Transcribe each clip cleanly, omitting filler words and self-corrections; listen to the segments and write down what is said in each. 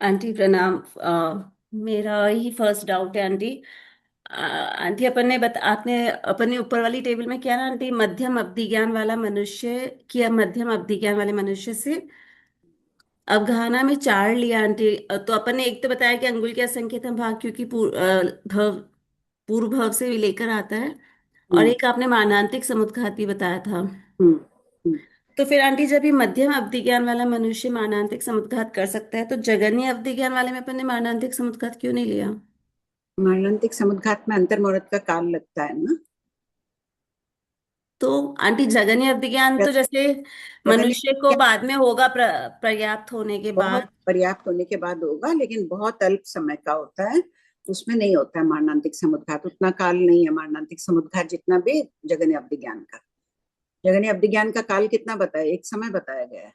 Aunty प्रणाम। मेरा ही first doubt है आंटी। आंटी आपने अपने ऊपर वाली टेबल में क्या ना आंटी, मध्यम अवधि ज्ञान वाला मनुष्य किया, मध्यम अवधि ज्ञान वाले मनुष्य से अवगाहना में चार लिया आंटी। तो अपन ने एक तो बताया कि अंगुल के असंकेतन भाग, क्योंकि पूर्व भव से भी लेकर आता है। और हम्म। एक आपने मानांतिक समुद्घाती बताया था। हम्म। हम्म। तो फिर आंटी, जब ये मध्यम अवधि ज्ञान वाला मनुष्य मानांतिक समुद्घात कर सकता है, तो जगन्य अवधि ज्ञान वाले में अपन ने मानांतिक समुद्घात क्यों नहीं लिया? मरणांतिक समुद्घात में अंतर मुहूर्त का काल लगता है ना। तो आंटी, जगन्य अवधि ज्ञान तो जैसे जगन्य मनुष्य को बाद में होगा, पर्याप्त होने के बहुत बाद। पर्याप्त होने के बाद होगा, लेकिन बहुत अल्प समय का होता है। उसमें नहीं होता है मरणांतिक समुद्घात, उतना काल नहीं है मरणांतिक समुद्घात जितना भी जगन्य अवधि ज्ञान का। जगन्य अवधि ज्ञान का काल कितना बताया, एक समय बताया गया है।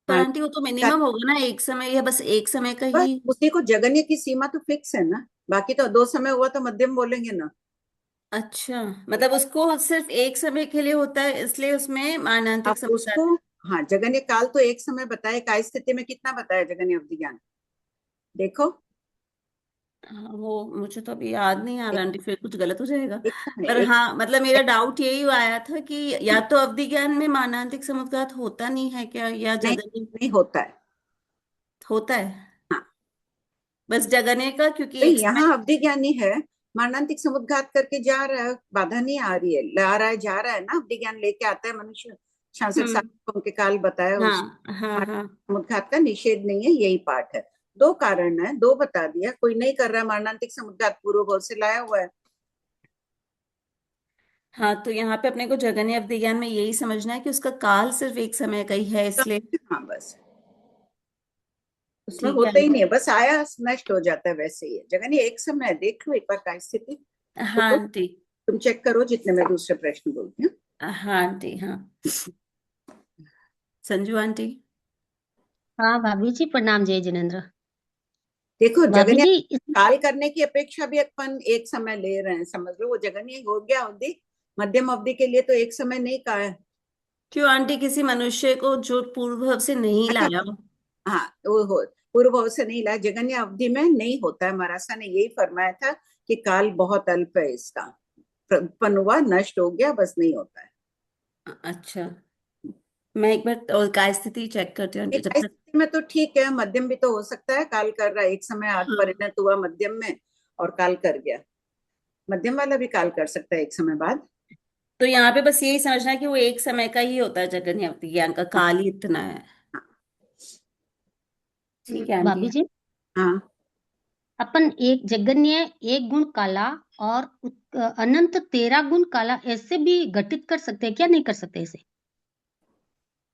पर आंटी, वो तो का- मिनिमम होगा ना, एक समय या बस एक समय का बस ही। उसी को, जगन्य की सीमा तो फिक्स है ना। बाकी तो दो समय हुआ तो मध्यम बोलेंगे ना। अच्छा, मतलब उसको सिर्फ एक समय के लिए होता है, इसलिए उसमें मानांतिक आप उसको, समुद्घात। हाँ, जगन्य काल तो एक समय बताए, काय स्थिति में कितना बताया जगन्य अवधि ज्ञान, देखो। हाँ, वो मुझे तो अभी याद नहीं आ रहा एक, आंटी, फिर कुछ गलत हो जाएगा। एक समय पर एक, हाँ, मतलब मेरा डाउट यही आया था कि या तो अवधि ज्ञान में मानांतिक समुद्घात होता नहीं है क्या, या नहीं, जगन्य नहीं होता है। होता है। हाँ, बस जगन्य का, क्योंकि तो एक समय। यहाँ अवधि ज्ञानी है, मारणांतिक समुद्घात करके जा रहा है, बाधा नहीं आ रही है, ला रहा है, जा रहा है ना, अवधि ज्ञान लेके आता है मनुष्य। 66 साल हम्म। को उनके काल बताया उस हाँ हाँ हाँ। समुद्घात का निषेध नहीं है, यही पाठ है। दो कारण है, दो बता दिया, कोई नहीं कर रहा है मारणांतिक समुद्घात, पूर्व भव से लाया हुआ है। हाँ, तो यहाँ पे अपने को जगन्य अवधि ज्ञान में यही समझना है कि उसका काल सिर्फ एक समय का ही है, तो इसलिए। हाँ, बस उसमें ठीक है होता ही आंटी। नहीं है, बस आया नष्ट हो जाता है, वैसे ही है जगन्य एक समय है। देख लो एक बार का स्थिति, हाँ तो आंटी। तुम चेक करो जितने मैं दूसरे प्रश्न बोलती हूँ। हाँ आंटी हाँ। संजू आंटी। हाँ भाभी जी, प्रणाम। जय जिनेन्द्र। देखो भाभी जगन्य जी काल करने की अपेक्षा भी अपन एक समय ले रहे हैं, समझ लो वो जगन्य हो गया अवधि। मध्यम अवधि के लिए तो एक समय नहीं कहा है। क्यों आंटी, किसी मनुष्य को जो पूर्व भव से नहीं अच्छा, लाया? हाँ, वो हो, पूर्व भाव से नहीं लाया, जगन्य अवधि में नहीं होता है। महाराजा ने यही फरमाया था कि काल बहुत अल्प है इसका, उत्पन्न हुआ नष्ट हो गया, बस नहीं होता है। अच्छा, मैं एक बार और का स्थिति चेक करती हूँ आंटी, एक जब तक। स्थिति में तो ठीक है, मध्यम भी तो हो सकता है, काल कर रहा है, एक समय आठ हाँ, परिणत हुआ मध्यम में और काल कर गया। मध्यम वाला भी काल कर सकता है एक समय बाद। तो यहाँ पे बस यही समझना है कि वो एक समय का ही होता है, जगन्य अवधि ज्ञान का हाँ। काल ही इतना है। हाँ। ठीक है आंटी। भाभी जी, हाँ। अपन एक जगन्य, एक गुण काला और अनंत 13 गुण काला ऐसे भी घटित कर सकते हैं क्या? नहीं कर सकते ऐसे?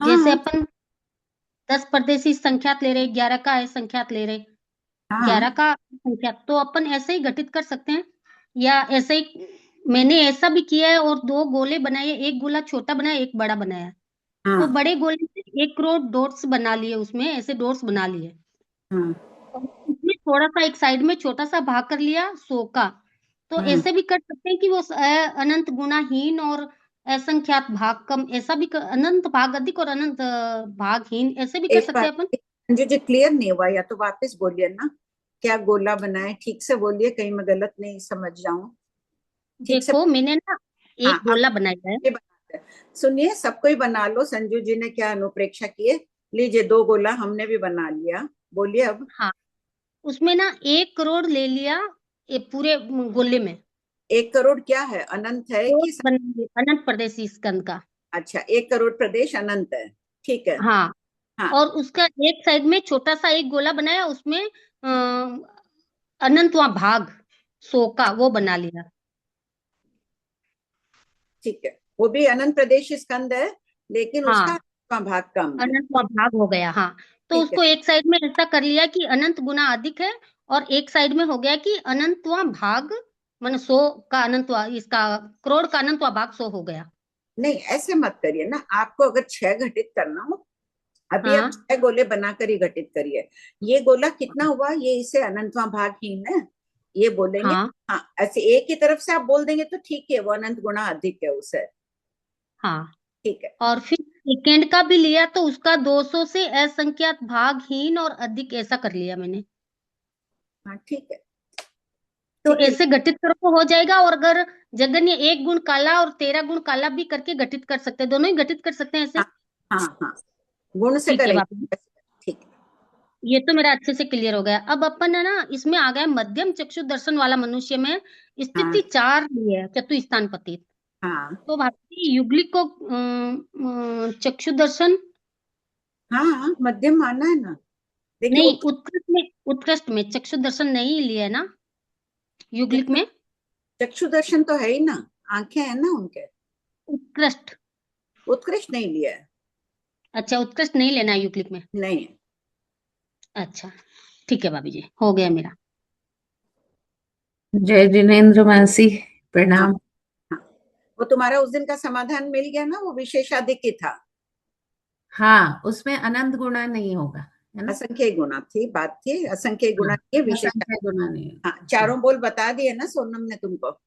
जैसे हाँ। अपन 10 परदेशी संख्यात ले रहे, 11 का है संख्यात ले रहे, हाँ। 11 का संख्यात तो अपन ऐसे ही घटित कर सकते हैं? या ऐसे ही मैंने ऐसा भी किया है और दो गोले बनाए, एक गोला छोटा बनाया, एक बड़ा बनाया। तो हाँ। बड़े गोले से 1 करोड़ डॉट्स बना लिए, उसमें ऐसे डॉट्स बना लिए, हाँ। और उसमें थोड़ा सा एक साइड में छोटा सा भाग कर लिया 100 का। तो हाँ। ऐसे भी कर सकते हैं कि वो अनंत गुणाहीन और असंख्यात भाग कम, ऐसा भी अनंत भाग अधिक और अनंत भागहीन, ऐसे भी कर एक सकते बार हैं अपन। जो क्लियर नहीं हुआ, या तो वापस बोलिए ना, क्या गोला बनाए, ठीक से बोलिए, कहीं मैं गलत नहीं समझ जाऊं। ठीक से। देखो मैंने ना हाँ, एक अब गोला बनाया है। ये बनाते हैं, सुनिए, सबको ही बना लो, संजू जी ने क्या अनुप्रेक्षा किए। लीजिए, दो गोला हमने भी बना लिया, बोलिए अब। हाँ, उसमें ना 1 करोड़ ले लिया, ये पूरे गोले में 1 करोड़ क्या है, अनंत है डॉट कि बना लिए, अनंत प्रदेशी स्कंद का। अच्छा, 1 करोड़ प्रदेश अनंत है, ठीक है। हाँ, हाँ, और उसका एक साइड में छोटा सा एक गोला बनाया, उसमें अनंतवां भाग 100 का वो बना लिया। ठीक है, वो भी अनंत प्रदेश स्कंद है, लेकिन उसका हाँ, भाग कम है। अनंतवां भाग हो गया। हाँ, तो ठीक है। उसको एक साइड में ऐसा कर लिया कि अनंत गुना अधिक है, और एक साइड में हो गया कि अनंतवां भाग, मान 100 का अनंतवा, इसका करोड़ का अनंतवां भाग 100 हो गया। नहीं, ऐसे मत करिए ना, आपको अगर छह घटित करना हो, अभी आप हाँ, 6 गोले बनाकर ही घटित करिए। ये गोला कितना हुआ, ये इसे अनंतवां भागहीन है, ये बोलेंगे। हाँ, हाँ, ऐसे एक ही तरफ से आप बोल देंगे तो ठीक है, वो अनंत गुणा अधिक है उसे। हाँ। ठीक है। और फिर सेकेंड का भी लिया तो उसका 200 से असंख्यात भागहीन और अधिक ऐसा कर लिया मैंने। हाँ ठीक है, तो ठीक है। ऐसे घटित करो तो हो जाएगा। और अगर जगन्य 1 गुण काला और 13 गुण काला भी करके घटित कर सकते हैं, दोनों ही घटित कर सकते हैं ऐसे। हाँ हाँ हाँ, गुण से ठीक है बाप। करेंगे। ठीक है। ये तो मेरा अच्छे से क्लियर हो गया। अब अपन है ना, इसमें आ गया मध्यम चक्षु दर्शन वाला मनुष्य में हाँ स्थिति 4 ली है, चतुस्थान पतित। हाँ तो भारतीय युगलिक को चक्षु दर्शन हाँ, मध्यम माना है ना। देखिए नहीं, उत्कृष्ट में चक्षु दर्शन नहीं लिया है ना युगलिक चक्षु में। चक्षु दर्शन तो है ही ना, आंखें हैं ना उनके। उत्कृष्ट। उत्कृष्ट नहीं लिया है। अच्छा, उत्कृष्ट नहीं लेना है युगलिक में। नहीं। अच्छा, ठीक है भाभी जी, हो गया मेरा। जय जिनेन्द्र मासी, हाँ प्रणाम। हाँ, वो तुम्हारा उस दिन का समाधान मिल गया ना, वो विशेषाधिक ही था। हाँ, उसमें अनंत गुणा नहीं होगा, है ना। असंख्य गुणा थी, बात थी असंख्य गुणा की हाँ, विशेषता। असंख्य गुणा नहीं है। हाँ, चारों बोल बता दिए ना सोनम ने तुमको।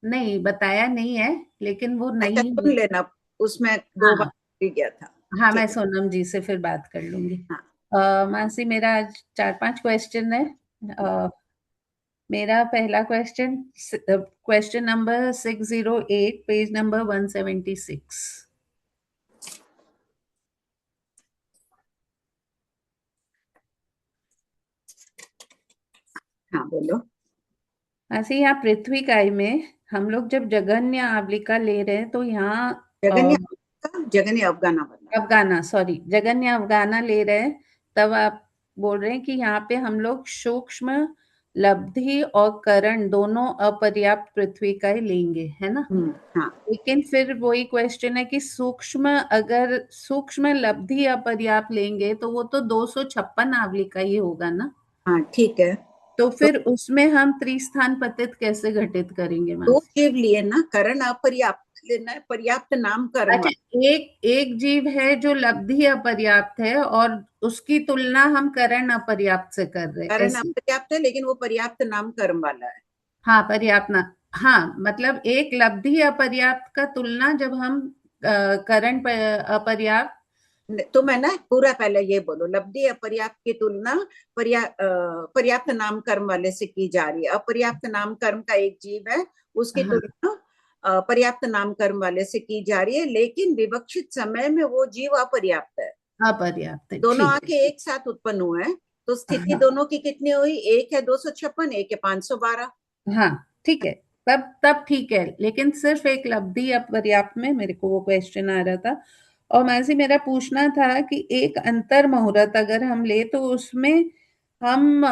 नहीं बताया नहीं है, लेकिन वो अच्छा, नहीं। सुन लेना, उसमें 2 बार हाँ भी गया था। हाँ, मैं ठीक। सोनम जी से फिर बात कर लूंगी। हाँ मासी, मेरा आज 4-5 क्वेश्चन है। मेरा पहला question, question number 608, page number 176। हाँ, बोलो। ऐसे यहाँ पृथ्वी काय में हम लोग जब जगन्य आवलिका ले रहे हैं तो यहाँ जगन्य जगन्य अफगाना बना। अफगाना, सॉरी, जगन्य अफगाना ले रहे हैं, तब आप बोल रहे हैं कि यहाँ पे हम लोग सूक्ष्म लब्धि और करण दोनों अपर्याप्त पृथ्वी का ही लेंगे, है ना। हाँ लेकिन फिर वही क्वेश्चन है कि अगर सूक्ष्म लब्धि अपर्याप्त लेंगे तो वो तो 256 आवलिका ही होगा ना। हाँ, ठीक है। तो तो फिर उसमें हम त्रिस्थान पतित कैसे घटित करेंगे 2 मासी। जीव लिए ना, करण अपर्याप्त लेना है, पर्याप्त नामकरण अच्छा, वाला। एक एक जीव है जो लब्धि अपर्याप्त है और उसकी तुलना हम करण अपर्याप्त से कर रहे हैं, करण ऐसे। अपर्याप्त है लेकिन वो पर्याप्त नामकरण वाला है। हाँ, पर्याप्त ना। हाँ, मतलब एक लब्धि अपर्याप्त का तुलना जब हम करण अपर्याप्त। तो मैं ना पूरा पहले ये बोलो, लब्धि अपर्याप्त की तुलना पर्याप्त नामकर्म वाले से की जा रही है। अपर्याप्त नामकर्म का एक जीव है, उसकी हाँ, तुलना पर्याप्त नामकर्म वाले से की जा रही है, लेकिन विवक्षित समय में वो जीव अपर्याप्त है। अपर्याप्त है, दोनों ठीक आंखें एक साथ उत्पन्न हुए हैं, तो है। स्थिति हाँ दोनों की कितनी हुई? एक है 256, एक है 512। हाँ, ठीक है। तब तब ठीक है, लेकिन सिर्फ एक लब्धि अपर्याप्त में मेरे को वो क्वेश्चन आ रहा था। और मैसी, मेरा पूछना था कि एक अंतर मुहूर्त अगर हम ले तो उसमें हम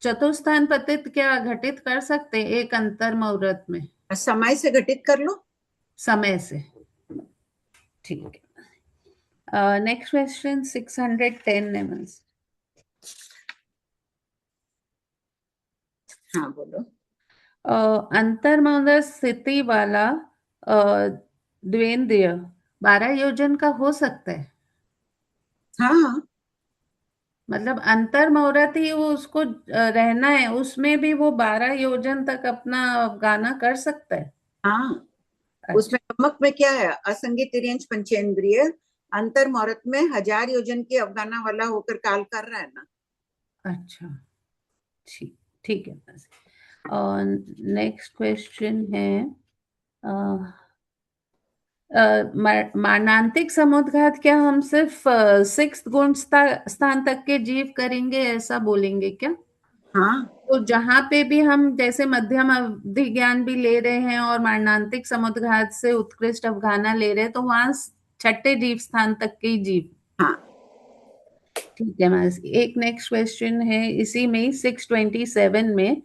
चतुस्थान पतित क्या घटित कर सकते हैं एक अंतर मुहूर्त में, समय से घटित कर लो। समय से। ठीक है। नेक्स्ट क्वेश्चन 610 है मैम। हाँ, बोलो। अंतर मुहूर्त स्थिति वाला द्वेंद्रिय 12 योजन का हो सकता है। हाँ मतलब अंतर मुहूर्त ही वो उसको रहना है, उसमें भी वो 12 योजन तक अपना गाना कर सकता है। हाँ, अच्छा उसमें गमक में क्या है? असंगी तिर्यंच पंचेंद्रिय अंतर मुहूर्त में 1000 योजन की अवगाना वाला होकर काल कर रहा है ना। अच्छा, ठीक ठीक है। और नेक्स्ट क्वेश्चन है, अ, मारणांतिक समुद्घात क्या हम सिर्फ 6th गुण स्थान तक के जीव करेंगे, ऐसा बोलेंगे क्या। हाँ तो जहां पे भी हम जैसे मध्यम अवधि ज्ञान भी ले रहे हैं और मारणांतिक समुद्घात से उत्कृष्ट अवगाना ले रहे हैं, तो वहां 6ठे जीव स्थान तक के ही जीव। हाँ ठीक है मैम। एक नेक्स्ट क्वेश्चन है इसी में 627 में,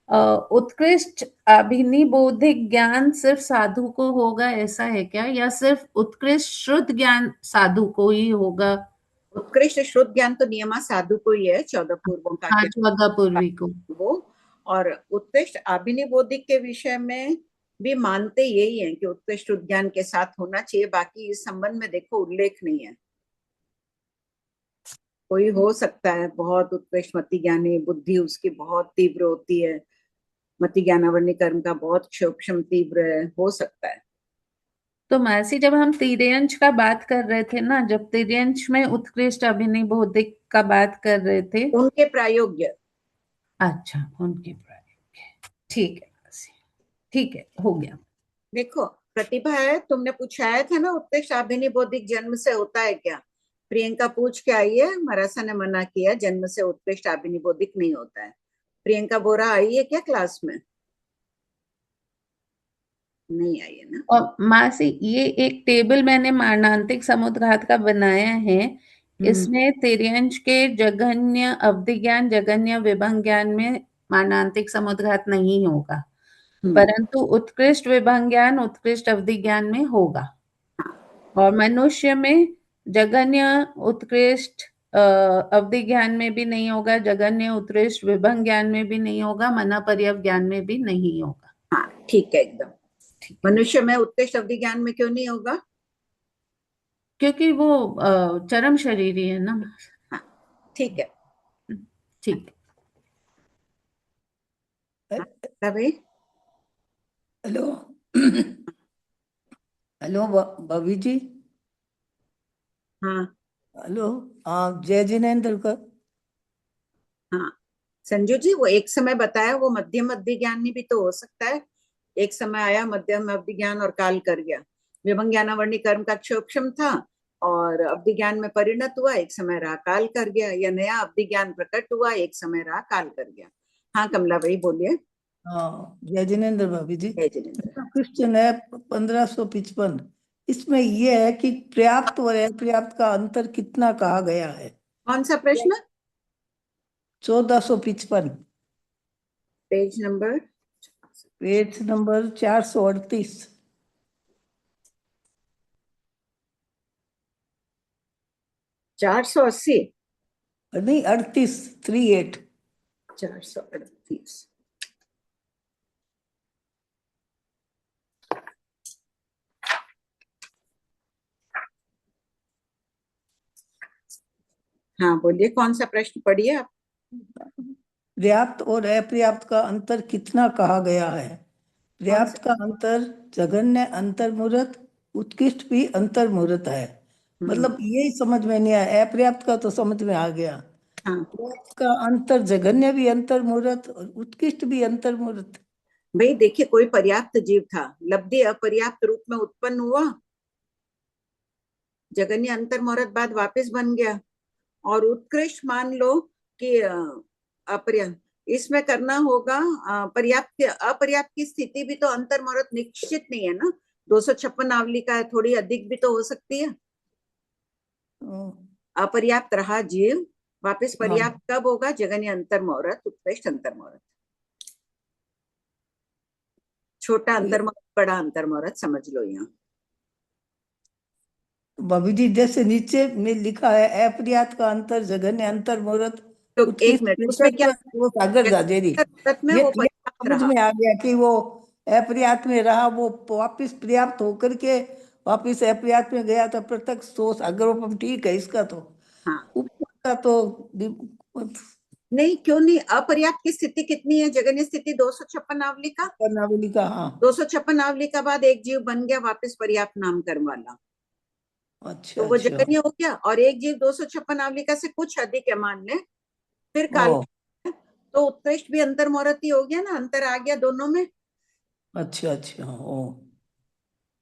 अ, उत्कृष्ट अभिनिबोधिक ज्ञान सिर्फ साधु को होगा, ऐसा है क्या, या सिर्फ उत्कृष्ट शुद्ध ज्ञान साधु को ही होगा। उत्कृष्ट शुद्ध ज्ञान तो नियमा साधु को ही है, 14 पूर्वों का हाँ, के 14 पूर्वी को। वो। और उत्कृष्ट अभिनिबोधिक के विषय में भी मानते यही है कि उत्कृष्ट उद्ज्ञान के साथ होना चाहिए। बाकी इस संबंध में देखो उल्लेख नहीं है। कोई हो सकता है बहुत उत्कृष्ट मति ज्ञानी, बुद्धि उसकी बहुत तीव्र होती है, मति ज्ञानावरणी कर्म का बहुत सूक्ष्म तीव्र है, हो सकता है। तो मासी, जब हम तिर्यंश का बात कर रहे थे ना, जब तिर्यंश में उत्कृष्ट अभिनिबोधिक का बात कर रहे थे, उनके प्रायोग्य। अच्छा, उनके प्रायोगिक, ठीक है मासी, ठीक है, हो गया। देखो प्रतिभा है, तुमने पूछाया था ना उत्कृष्ट अभिनिबोधिक जन्म से होता है क्या? प्रियंका पूछ के आई है, मरासा ने मना किया, जन्म से उत्कृष्ट अभिनिबोधिक नहीं होता है। प्रियंका बोरा आई है क्या क्लास में? नहीं आई है ना? और मासी, ये एक टेबल मैंने मारणांतिक समुद्घात का बनाया है। इसमें तिर्यंश के जघन्य अवधि ज्ञान, जघन्य विभंग ज्ञान में मारणांतिक समुद्घात नहीं होगा, हम्म। परंतु उत्कृष्ट विभंग ज्ञान, उत्कृष्ट अवधि ज्ञान में होगा। और मनुष्य में जघन्य उत्कृष्ट अवधि ज्ञान में भी नहीं होगा, जघन्य उत्कृष्ट विभंग ज्ञान में भी नहीं होगा, मना ज्ञान में भी नहीं होगा। हाँ ठीक है एकदम। ठीक है, मनुष्य में उत्कृष्ट अवधि ज्ञान में क्यों नहीं होगा? क्योंकि वो चरम शरीरी है ना। हाँ ठीक है। ठीक हाँ भाई। हेलो। हेलो भाभी जी। हाँ हेलो। हाँ, जय जिनेन्द्र का। हाँ संजू जी, वो एक समय बताया वो मध्यम अवधि ज्ञान भी तो हो सकता है। एक समय आया मध्यम अवधि ज्ञान और काल कर गया। विभंग ज्ञानावरणी कर्म का क्षोक्षम था और अवधि ज्ञान में परिणत हुआ, एक समय रहा काल कर गया, या नया अवधि ज्ञान प्रकट हुआ, एक समय रहा काल कर गया। हाँ कमला भाई बोलिए। हाँ, जय जिनेन्द्र भाभी जी। जय जिनेन्द्र। मेरा क्वेश्चन है 1555। इसमें यह है कि पर्याप्त और अपर्याप्त का अंतर कितना कहा गया है? कौन सा प्रश्न? 1455, पेज नंबर? Page number 438। 480? नहीं, 38, 38। 438। हाँ बोलिए, कौन सा प्रश्न पढ़िए आप। पर्याप्त और अपर्याप्त का अंतर कितना कहा गया है? कौन सा? पर्याप्त का अंतर जघन्य अंतर्मुहूर्त, उत्कृष्ट भी अंतर्मुहूर्त है। मतलब यही समझ में नहीं आया, अपर्याप्त का तो समझ में आ गया। हाँ पर्याप्त का अंतर जघन्य भी अंतर्मुहूर्त और उत्कृष्ट भी अंतर्मुहूर्त। भाई देखिए, कोई पर्याप्त जीव था, लब्धि अपर्याप्त रूप में उत्पन्न हुआ, जगन्य अंतर मुहूर्त बाद वापस बन गया, और उत्कृष्ट मान लो कि अपर्याप्त इसमें करना होगा। पर्याप्त अपर्याप्त की स्थिति भी तो अंतर मुहूर्त निश्चित नहीं है ना। 256 आवली का है, थोड़ी अधिक भी तो हो सकती है। अपर्याप्त रहा जीव, वापस हाँ, पर्याप्त कब होगा? जगन्य अंतर मुहूर्त, उत्कृष्ट अंतर मुहूर्त। छोटा अंतर मुहूर्त, बड़ा अंतर मुहूर्त समझ लो यहाँ। भाभी जी, जैसे नीचे में लिखा है अपर्याप्त का अंतर जघन्य अंतर्मुहूर्त, तो एक उत्कृष्ट मिनट, उसमें क्या? कृतज्ञ वो सागर जाजेरी। मुहूर्त में वो ये पर्याप्त समझ रहा। में आ गया कि वो अपर्याप्त में रहा, वो वापिस पर्याप्त होकर के वापिस अपर्याप्त में गया, तो प्रत्यक्ष तो सागरोपम ठीक है इसका तो। हाँ ऊपर का तो नहीं, क्यों नहीं? अपर्याप्त की स्थिति कितनी है? जगन्य स्थिति 256 आवली का। नावली का, हाँ। 256 आवली का बाद एक जीव बन गया वापस पर्याप्त नामकरण वाला, अच्छा तो वो अच्छा। जगन्य हो गया। और एक जीव 256 आवली का से कुछ अधिक है मान ले, फिर ओ, काल, तो उत्कृष्ट भी अंतर मुहूर्त ही हो गया ना, अंतर आ गया दोनों में। अच्छा अच्छा। ओ,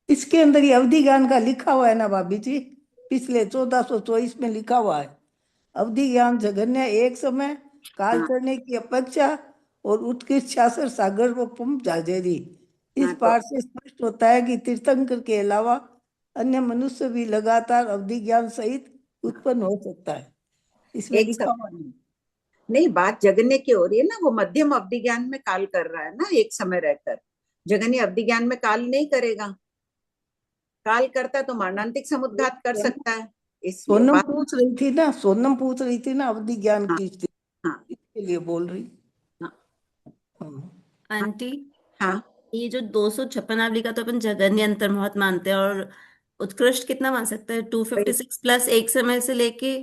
इसके अंदर ये अवधि ज्ञान का लिखा हुआ है ना भाभी जी, पिछले 1424 में लिखा हुआ है। अवधि ज्ञान जघन्य एक समय, काल हाँ करने की अपेक्षा, और उत्कृष्ट शास्त्र सागर व पुम जाजेरी। इस हाँ तो पाठ से स्पष्ट होता है कि तीर्थंकर के अलावा अन्य मनुष्य भी लगातार अवधि ज्ञान सहित उत्पन्न हो सकता है, इसमें एक सब, लिखा हुआ है। नहीं बात जगन्य की हो रही है ना, वो मध्यम अवधि ज्ञान में काल कर रहा है ना एक समय रहकर। जगन्य अवधि ज्ञान में काल नहीं करेगा। काल करता तो मारणांतिक समुद्घात कर सकता है, इसलिए सोनम बात। पूछ रही थी ना, सोनम पूछ रही थी ना अवधि ज्ञान हाँ की स्थिति, हाँ इसके लिए बोल रही। हाँ हाँ, आंटी, हाँ। ये जो 256 आवली का तो अपन जघन्य अंतर्मुहूर्त मानते हैं, और उत्कृष्ट कितना मान सकते हैं? 256 प्लस एक समय से लेके।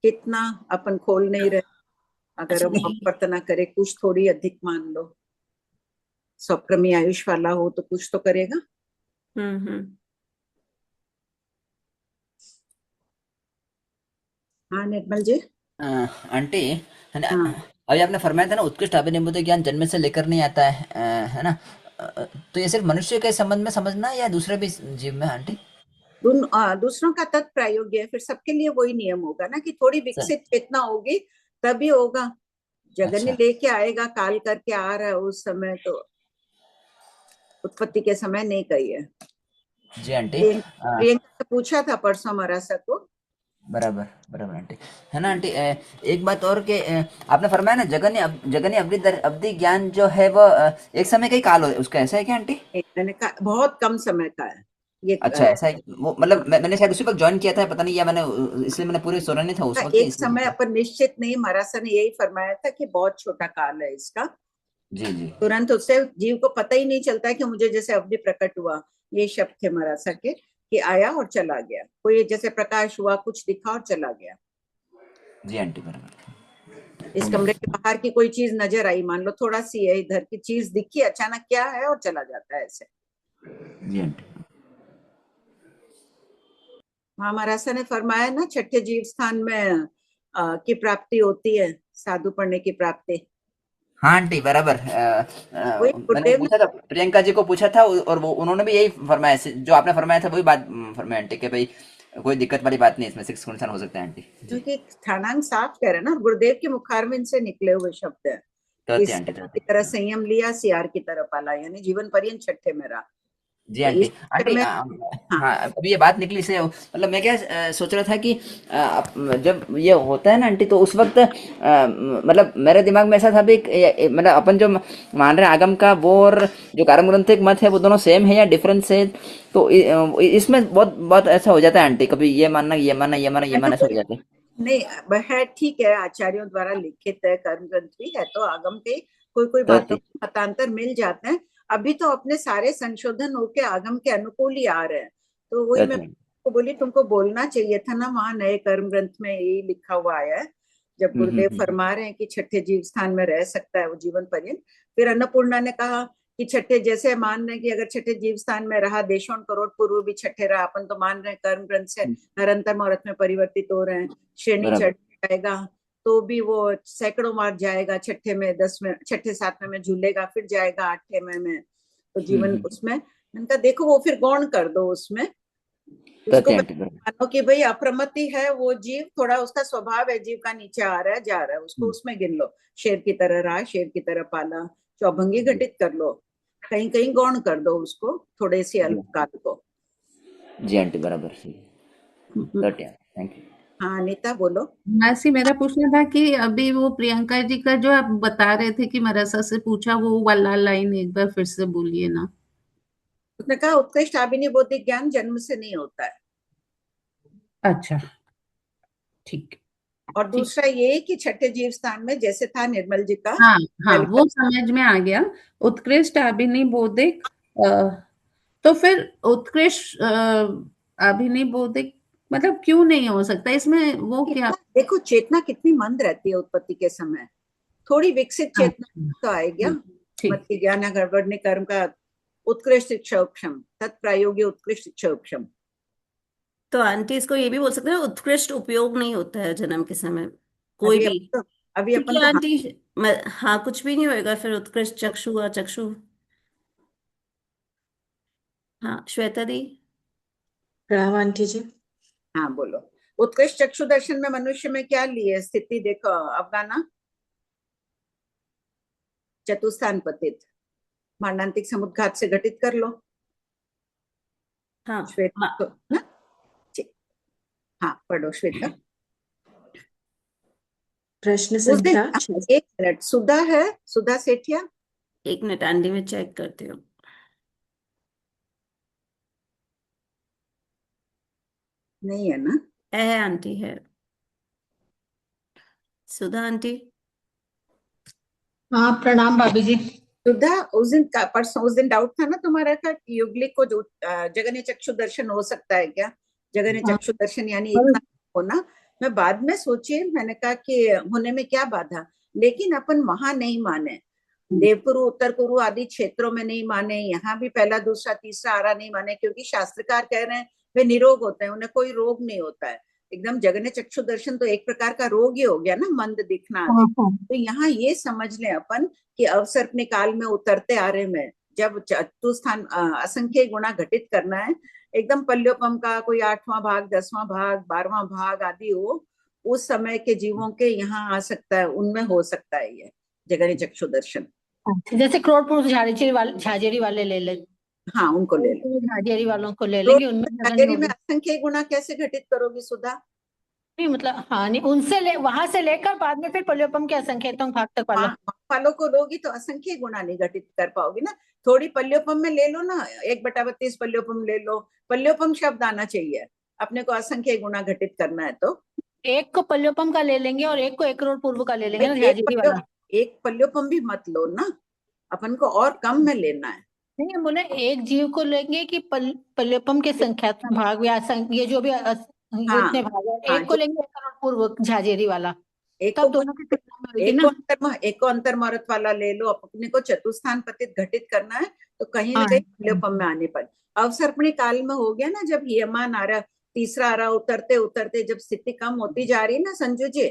कितना अपन खोल नहीं रहे, अगर अच्छा वो नहीं। अपवर्त ना करे, कुछ थोड़ी अधिक मान लो। सौक्रमी आयुष वाला हो तो कुछ तो करेगा। हम्म। हाँ निर्मल जी। अ, आंटी, है ना, हाँ अभी आपने फरमाया था ना उत्कृष्ट अभिनिबुद्ध ज्ञान जन्म से लेकर नहीं आता है, है ना, तो ये सिर्फ मनुष्य के संबंध में समझना है या दूसरे भी जीव में, आंटी? दूसरों का तत्प्रायोग्य है, फिर सबके लिए वही नियम होगा ना कि थोड़ी सर, विकसित चेतना होगी तभी होगा। जगन्य अच्छा। लेके आएगा, काल करके आ रहा है उस समय, तो उत्पत्ति के समय नहीं कही है। जी आंटी। प्रियंका से पूछा था परसों मरासा को। बराबर बराबर आंटी, है ना आंटी। एक बात और के, आपने फरमाया ना जगन्य अवधि ज्ञान जो है वो एक समय का ही काल हो उसका, ऐसा है क्या आंटी? मैंने कहा बहुत कम समय का है ये। अच्छा, ऐसा है वो, मतलब मैंने शायद उसी वक्त ज्वाइन किया था, पता नहीं, या मैंने इसलिए मैंने पूरी सुना नहीं था उस वक्त, एक इसलिए समय पूछा। अपन निश्चित नहीं, मरासा ने यही फरमाया था कि बहुत छोटा काल है इसका। जी जी। तुरंत उससे जीव को पता ही नहीं चलता है कि मुझे जैसे अवधि प्रकट हुआ, ये शब्द थे मरासा के, कि आया और चला गया, कोई जैसे प्रकाश हुआ, कुछ दिखा और चला गया। जी आंटी, बराबर। इस कमरे के बाहर की कोई चीज नजर आई, मान लो थोड़ा सी है, इधर की चीज दिखी, अचानक क्या है और चला जाता है ऐसे। जी आंटी। वहां मरासा ने फरमाया ना, छठे जीव स्थान में की प्राप्ति होती है, साधु पढ़ने की प्राप्ति। हाँ आंटी, बराबर। वही मैंने गुरुदेव ने, पूछा था, प्रियंका जी को पूछा था, और वो उन्होंने भी यही फरमाया, जो आपने फरमाया था वही बात फरमाया आंटी, कि भाई कोई दिक्कत वाली बात नहीं, इसमें 6 गुणसान हो सकते हैं आंटी जी। क्योंकि स्थानांक साफ कह रहे हैं ना, गुरुदेव के मुखारविंद से निकले हुए शब्द है कि कहते आंटी, सियार की कहते। तरह संयम लिया, सियार की तरह पाला, यानी जीवन पर्यंत छठे में रहा। जी तो आंटी। इस चक्कर आंटी, में, हाँ हाँ, अभी ये बात निकली से, मतलब मैं क्या सोच रहा था कि जब ये होता है ना आंटी, तो उस वक्त मतलब मेरे दिमाग में ऐसा था भी मतलब अपन जो मान रहे हैं आगम का वो, और जो कारम ग्रंथिक मत है, वो दोनों सेम है या डिफरेंस है? तो इसमें बहुत बहुत ऐसा हो जाता है आंटी, कभी ये मानना, ये मानना, ये मानना, ये तो मानना, ऐसा हो जाता है। नहीं, है ठीक है, आचार्यों द्वारा लिखित है, कर्म ग्रंथ भी है, तो आगम के कोई कोई बातों कहते। में मतांतर मिल जाते हैं। अभी तो अपने सारे संशोधन होके आगम के अनुकूल ही आ रहे हैं, तो वही मैं कहते हैं। को बोली, तुमको बोलना चाहिए था ना, वहां नए कर्म ग्रंथ में यही लिखा हुआ आया है। जब गुरुदेव हम्म। फरमा रहे हैं कि छठे जीव स्थान में रह सकता है वो जीवन पर्यंत, फिर अन्नपूर्णा ने कहा कि छठे, जैसे मान रहे हैं कि अगर छठे जीव स्थान में रहा, देशों करोड़ पूर्व भी छठे रहा, अपन तो मान रहे हैं कर्म ग्रंथ से निरंतर मुहूर्त में परिवर्तित हो रहे हैं, श्रेणी चढ़ बराबर। जाएगा, तो भी वो सैकड़ों मार जाएगा, छठे में, 10वें, छठे 7वें में झूलेगा, फिर जाएगा 8वें में, तो जीवन हम्म। उसमें। मैंने कहा देखो वो फिर गौण कर दो उसमें, उसको कहते हैं आंटी, बराबर। मानो कि भाई अप्रमति है वो जीव, थोड़ा उसका स्वभाव है जीव का, नीचे आ रहा है जा रहा है, उसको उसमें गिन लो, शेर की तरह रहा, शेर की तरह पाला, चौभंगी जी घटित कर लो, कहीं कहीं गौण कर दो उसको, थोड़े से जी। अल्पकाल को। जी आंटी, बराबर, सही। कहते हैं, थैंक यू। हाँ अनीता बोलो। मासी, मेरा पूछना था कि अभी वो प्रियंका जी का जो आप बता रहे थे कि मरासा से पूछा, वो वाला लाइन एक बार फिर से बोलिए ना। उसने कहा उत्कृष्ट अभिनिबोधिक ज्ञान जन्म से नहीं होता है, अच्छा, ठीक और ठीक। दूसरा ये कि छठे जीव स्थान में जैसे था निर्मल जी का हाँ हाँ, वेलकम। वो समझ में आ गया। उत्कृष्ट अभिनिबोधिक, तो फिर उत्कृष्ट अभिनिबोधिक मतलब क्यों नहीं हो सकता इसमें, वो क्या? देखो चेतना कितनी मंद रहती है उत्पत्ति के समय, थोड़ी विकसित चेतना अच्छा, तो आएगी। ठीक। मत की ज्ञान गड़बड़ ने कर्म का उत्कृष्ट इच्छोक्षम, तत्प्रायोगी उत्कृष्ट इच्छोक्षम। तो आंटी इसको ये भी बोल सकते हैं ना, उत्कृष्ट उपयोग नहीं होता है जन्म के समय कोई अभी भी। अपन तो अभी क्योंकि अपन तो आंटी हाँ, कुछ भी नहीं होएगा फिर, उत्कृष्ट चक्षु हुआ चक्षु। हाँ श्वेता दी। प्रणाम आंटी जी। हाँ बोलो। उत्कृष्ट चक्षु दर्शन में मनुष्य में क्या लिए स्थिति देखो, अफगाना चतुस्थान पतित, मारणांतिक समुद्घात से घटित कर लो। हाँ श्वेता तो ना, ठीक, हाँ पढ़ो श्वेता। प्रश्न उस दिन संख्या 6। एक मिनट, सुधा है, सुधा सेठिया? एक मिनट आंटी में चेक करती हूँ। नहीं है ना? है आंटी है, सुधा आंटी। हाँ प्रणाम भाभी जी। सुधा, उस दिन का परसों, उस दिन डाउट था ना तुम्हारा का कि युगलिक को जो जगन्य चक्षु दर्शन हो सकता है क्या? जगन्य हाँ चक्षु दर्शन यानी और इतना होना। मैं बाद में सोची, मैंने कहा कि होने में क्या बाधा, लेकिन अपन वहां नहीं माने, देवकुरु उत्तर कुरु आदि क्षेत्रों में नहीं माने, यहाँ भी पहला दूसरा तीसरा आरा नहीं माने, क्योंकि शास्त्रकार कह रहे हैं वे निरोग होते हैं, उन्हें कोई रोग नहीं होता है, एकदम जगन्य चक्षु दर्शन तो एक प्रकार का रोग ही हो गया ना, मंद दिखना आदि। तो यहाँ ये समझ लें अपन कि अवसर्पणी काल में उतरते आर्य में जब चतुस्थान असंख्य गुणा घटित करना है, एकदम पल्योपम का कोई 8वां भाग, 10वां भाग, 12वां भाग आदि हो, उस समय के जीवों के यहाँ आ सकता है, उनमें हो सकता है ये जगन्य चक्षु दर्शन। जैसे करोड़ पुरुष झाजेरी वाले ले लें, हाँ, उनको ले लें। झाजेरी वालों को ले तो लेंगे, उनमें जगन नहीं झाजेरी में होगी। असंख्य गुणा कैसे घटित करोगी सुधा? नहीं मतलब हाँ, नहीं उनसे वहां से लेकर बाद में फिर पल्योपम के असंख्यतम भाग तक वाला। वालों को लोगी तो असंख्य गुणा नहीं घटित कर पाओगी ना। थोड़ी पल्योपम में ले लो ना, 1/32 पल्योपम ले लो, पल्योपम शब्द आना चाहिए अपने को, असंख्य गुणा घटित करना है तो। एक को पल्योपम का ले लेंगे और एक को 1 करोड़ पूर्व का ले लेंगे ना, एक झाजेरी वाला। एक पल्योपम भी मत लो ना, अपन को और कम में लेना है। नहीं हम बोले एक जीव को लेंगे कि पल्योपम के संख्यात्मक भाग या ये जो भी इतने भाग है, एक को लेंगे 1 करोड़ पूर्व झाजेरी वाला, एक तब को दोनों की तुलना में होगी ना। एक को अंतर्मुहूर्त वाला ले लो, अपने को चतुस्थान पतित घटित करना है तो कहीं ना हाँ। कहीं पल्योपम में आने पर। अवसर्पणी काल में हो गया ना, जब यमान आ रहा, तीसरा आ रहा, उतरते उतरते जब स्थिति कम होती जा रही है ना संजू जी,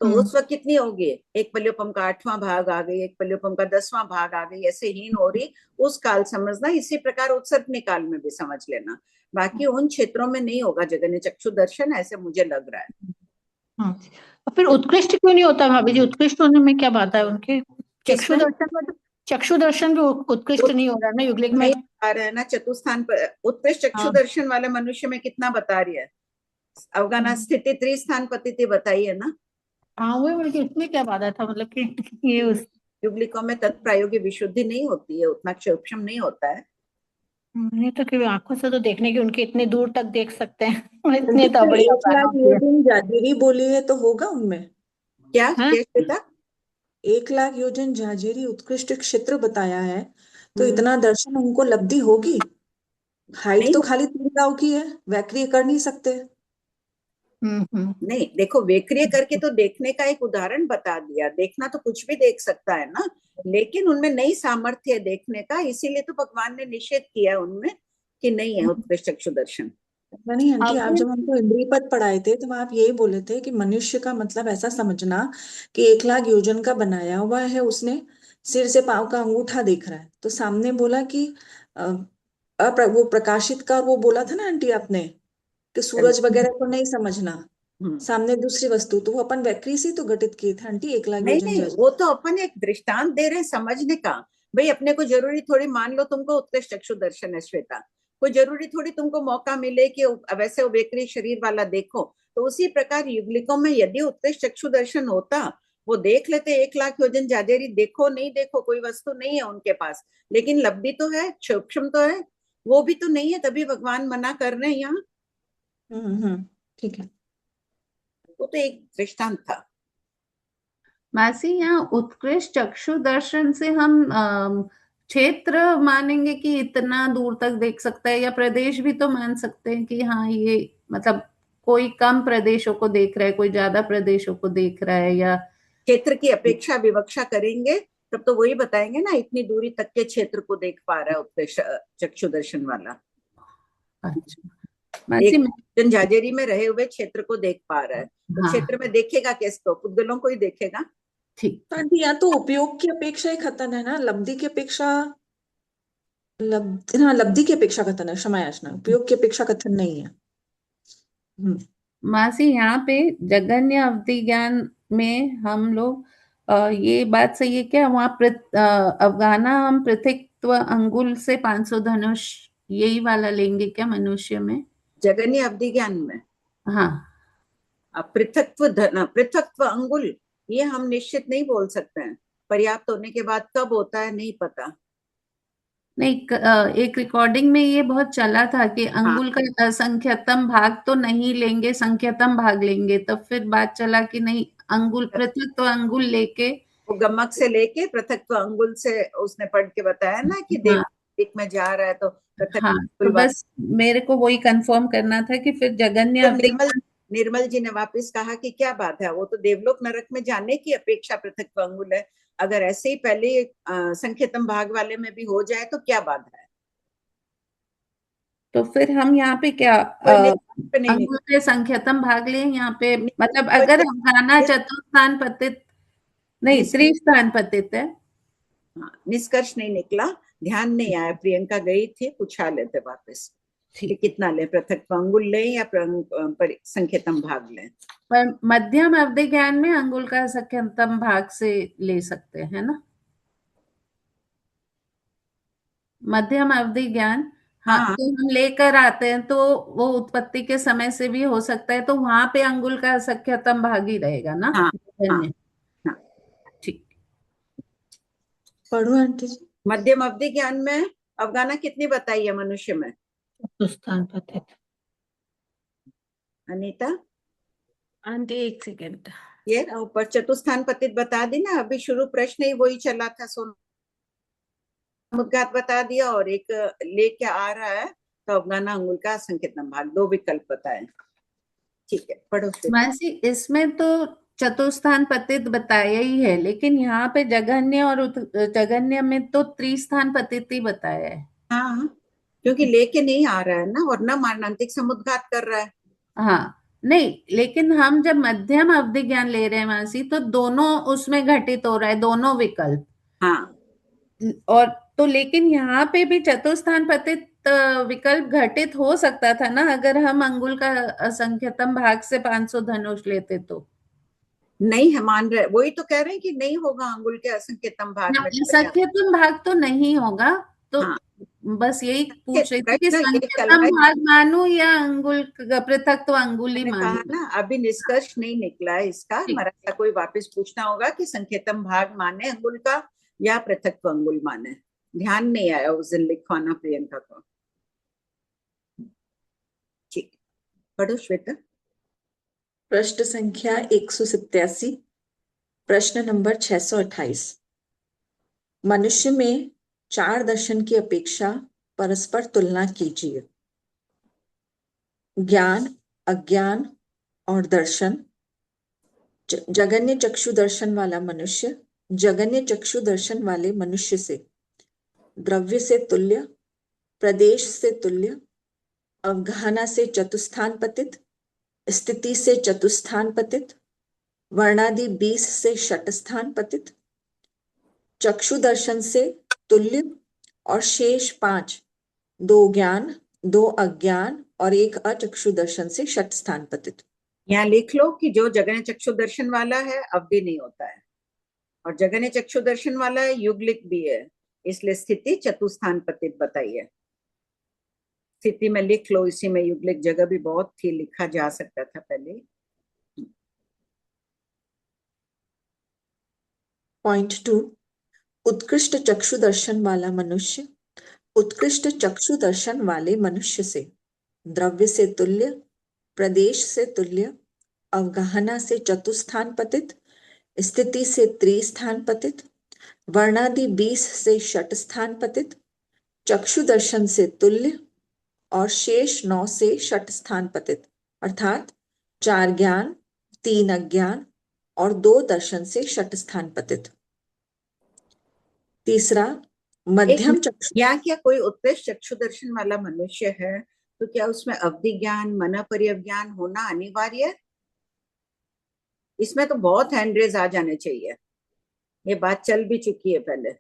तो उस वक्त कितनी होगी? एक पल्योपम का 8वां भाग आ गई, एक पल्योपम का 10वां भाग आ गई, ऐसे हीन हो रही, उस काल समझना। इसी प्रकार उत्सर्पणी काल में भी समझ लेना। बाकी उन क्षेत्रों में नहीं होगा जगन्य चक्षु दर्शन, ऐसे मुझे लग रहा है। हाँ। और फिर उत्कृष्ट क्यों नहीं होता भाभी जी? उत्कृष्ट होने में क्या बात है उनके? चक्षु दर्शन में तो चक्षु दर्शन भी उत्कृष्ट नहीं हो रहा है ना युगलिक में। नहीं आ रहा है ना चतुस्थान पर उत्कृष्ट चक्षु दर्शन वाले मनुष्य में कितना बता रही है? अवगाना स्थिति त्रिस्थान पतिथि बताई है ना। हाँ वही बोले कि इसमें क्या बाधा था, मतलब कि ये उस युगलिकों में तत्प्रायोगी विशुद्धि नहीं होती है, उतना सूक्ष्म नहीं होता है। नहीं तो कि आंखों से तो देखने की उनके इतने दूर तक देख सकते हैं इतने तो तो बड़ी 1 लाख योजन झाजेरी बोली है तो होगा उनमें? क्या हाँ? श्वेता? 1 लाख योजन झाजेरी उत्कृष्ट क्षेत्र बताया है, तो इतना दर्शन उनको लब्धि होगी? हाइट नहीं तो खाली 3 गांव की है, वैक्रिय कर नहीं सकते। नहीं, देखो वेक्रिय करके तो देखने का एक उदाहरण बता दिया, देखना तो कुछ भी देख सकता है ना, लेकिन उनमें नई सामर्थ्य है देखने का, इसीलिए तो भगवान ने निषेध किया उनमें कि नहीं है उत्कृष्ट चक्षु दर्शन। नहीं आंटी, आप जब हमको इंद्रिय पद पढ़ाए थे तो आप यही बोले थे कि मनुष्य का मतलब ऐसा समझना कि 1 लाख योजन का बनाया हुआ है उसने, सिर से पांव का अंगूठा देख रहा है, तो सामने बोला कि वो प्रकाशित का, वो बोला था ना आंटी आपने कि सूरज वगैरह को नहीं समझना, सामने दूसरी वस्तु, तो वो अपन वैक्री से तो घटित किए थे आंटी 1 लाख नहीं योजन नहीं, जज। वो तो अपन एक दृष्टांत दे रहे हैं समझने का। भाई अपने को जरूरी थोड़ी, मान लो तुमको उत्कृष्ट चक्षु दर्शन है श्वेता, कोई जरूरी थोड़ी तुमको मौका मिले कि वैसे वेकरी शरीर वाला देखो। तो उसी प्रकार युगलिकों में यदि उत्कृष्ट चक्षु दर्शन होता, वो देख लेते 1 लाख योजन झाजेरी, देखो नहीं देखो कोई वस्तु नहीं है उनके पास, लेकिन लब्धि तो है, सूक्ष्म तो है, वो भी तो नहीं है, तभी भगवान मना कर रहे हैं यहाँ। ठीक है, वो तो एक दृष्टांत था। मासी यहाँ उत्कृष्ट चक्षु दर्शन से हम क्षेत्र मानेंगे कि इतना दूर तक देख सकता है, या प्रदेश भी तो मान सकते हैं कि हाँ ये मतलब कोई कम प्रदेशों को देख रहा है, कोई ज्यादा प्रदेशों को देख रहा है, या क्षेत्र की अपेक्षा विवक्षा करेंगे तब तो वही बताएंगे ना, इतनी दूरी तक के क्षेत्र को देख पा रहा है उत्कृष्ट चक्षु दर्शन वाला। अच्छा एक जनजाजेरी में रहे हुए क्षेत्र को देख पा रहा है, तो हाँ। क्षेत्र में देखेगा किसको? पुद्गलों को ही देखेगा। ठीक, तो आंटी यहाँ तो उपयोग की अपेक्षा ही कथन है ना, लब्धि की अपेक्षा, हाँ लब्धि की अपेक्षा कथन है, क्षमा याचना, उपयोग की अपेक्षा कथन नहीं है। मासी यहाँ पे जगन्य अवधि ज्ञान में हम लोग ये बात सही है क्या, वहाँ अवगाना हम पृथक्त्व अंगुल से 500 धनुष यही वाला लेंगे क्या मनुष्य में? जगन्य अवधि ज्ञान में हाँ, पृथक्त्व अंगुल ये हम निश्चित नहीं बोल सकते हैं, पर्याप्त होने के बाद कब होता है नहीं पता। नहीं एक रिकॉर्डिंग में ये बहुत चला था कि अंगुल का संख्यातम भाग तो नहीं लेंगे, संख्यातम भाग लेंगे, तब फिर बात चला कि नहीं अंगुल पृथक्त्व अंगुल लेके, वो गमक से लेके पृथक्त्व अंगुल से उसने पढ़ के बताया ना कि देव में जा रहा है तो हाँ, तो बस मेरे को वही कंफर्म करना था कि फिर जगन्य अवधि। निर्मल जी ने वापस कहा कि क्या बात है, वो तो देवलोक नरक में जाने की अपेक्षा पृथक्त्व अंगुल है, अगर ऐसे ही पहले संख्यातम भाग वाले में भी हो जाए तो क्या बात है? तो फिर हम यहाँ पे क्या पे नहीं अंगुल के संख्यातम भाग ले यहाँ पे, मतलब निष्कर्ष अगर हम गाना निष्कर्ष चतुर्थान पतित नहीं त्रिस्थान पतित है। हाँ, निष्कर्ष नहीं निकला, ध्यान नहीं आया, प्रियंका गई थी, पूछा लेते वापस कि ठीक, कितना लें, पृथक अंगुल लें या संख्यातम भाग लें। पर मध्यम अवधि ज्ञान में अंगुल का संख्यातम भाग से ले सकते हैं ना, मध्यम अवधि ज्ञान। हाँ, हाँ तो हम लेकर आते हैं तो वो उत्पत्ति के समय से भी हो सकता है, तो वहां पे अंगुल का संख्यातम भाग ही रहेगा ना। हाँ हाँ धन्य, हाँ। ठीक। पढ़ो आंटी जी। मध्यम अवधि ज्ञान में अवगाना कितनी बताई है मनुष्य में, चतुस्थान पतित। अनीता? आंटी एक सेकेंड। ये ऊपर चतुस्थान पतित बता दी ना, अभी शुरू प्रश्न ही वही चला था, समुद्घात बता दिया, और एक लेके आ रहा है तो अवगाना अंगुल का संकेतन भाग, दो विकल्प बताए। ठीक है, पढ़ो फिर। मासी इसमें तो चतुस्थान पतित बताया ही है, लेकिन यहाँ पे जघन्य और जघन्य में तो त्रिस्थान पतित ही बताया है। हाँ, क्योंकि लेके नहीं आ रहा है ना, और न मारणांतिक समुद्घात कर रहा है। हाँ, नहीं, लेकिन हम जब मध्यम अवधि ज्ञान ले रहे हैं मासी, तो दोनों उसमें घटित हो रहा है, दोनों विकल्प। हाँ और तो लेकिन यहाँ पे भी चतुस्थान पतित विकल्प घटित हो सकता था ना, अगर हम अंगुल का असंख्यतम भाग से 500 धनुष लेते तो। नहीं है, मान रहे, वही तो कह रहे हैं कि नहीं होगा अंगुल के असंकेतम भाग में। संख्यातम भाग तो नहीं होगा, तो हाँ, बस यही पूछ रही थी कि प्रश्न ये चल संख्यातम रहा है, भाग मानू या अंगुल पृथक तो अंगुली मैंने कहा मानू। ना अभी निष्कर्ष नहीं निकला है इसका, ठीक, हमारा कोई वापस पूछना होगा कि संकेतम भाग माने अंगुल का या पृथक अंगुल माने। ध्यान नहीं आया उस दिन लिखवाना प्रियंका को। ठीक, पढ़ो श्वेता। प्रश्न संख्या 187, प्रश्न नंबर 628। मनुष्य में 4 दर्शन की अपेक्षा परस्पर तुलना कीजिए। ज्ञान, अज्ञान और दर्शन। जगन्य चक्षु दर्शन वाला मनुष्य जगन्य चक्षु दर्शन वाले मनुष्य से द्रव्य से तुल्य, प्रदेश से तुल्य, अवगाहना से चतुस्थान पतित, स्थिति से चतुस्थान पतित, वर्णादि 20 से षटस्थान पतित, चक्षु दर्शन से तुल्य और शेष 5, 2 ज्ञान, 2 अज्ञान और 1 अचक्षु दर्शन से षट स्थान पतित। यहाँ लिख लो कि जो जगन्य चक्षु दर्शन वाला है अवधि नहीं होता है, और जगन्य चक्षु दर्शन वाला है युगलिक भी है, इसलिए स्थिति चतुस्थान पतित बताइए। स्थिति में लिख लो, इसी में युगलिक जगह भी बहुत थी, लिखा जा सकता था पहले। पॉइंट 2, उत्कृष्ट चक्षु दर्शन वाला मनुष्य उत्कृष्ट चक्षु दर्शन वाले मनुष्य से द्रव्य से तुल्य, प्रदेश से तुल्य, अवगाहना से चतुस्थान पतित, स्थिति से त्रिस्थान पतित, वर्णादि 20 से षट स्थान पतित, चक्षु दर्शन से तुल्य और शेष 9 से षट स्थान पतित, अर्थात 4 ज्ञान, 3 अज्ञान और 2 दर्शन से षट स्थान पतित। तीसरा, मध्यम चक्षु। या क्या कोई उत्कृष्ट चक्षु दर्शन वाला मनुष्य है तो क्या उसमें अवधि ज्ञान, मन परिज्ञान होना अनिवार्य है? इसमें तो बहुत हैंडरेज आ जाने चाहिए, ये बात चल भी चुकी है पहले।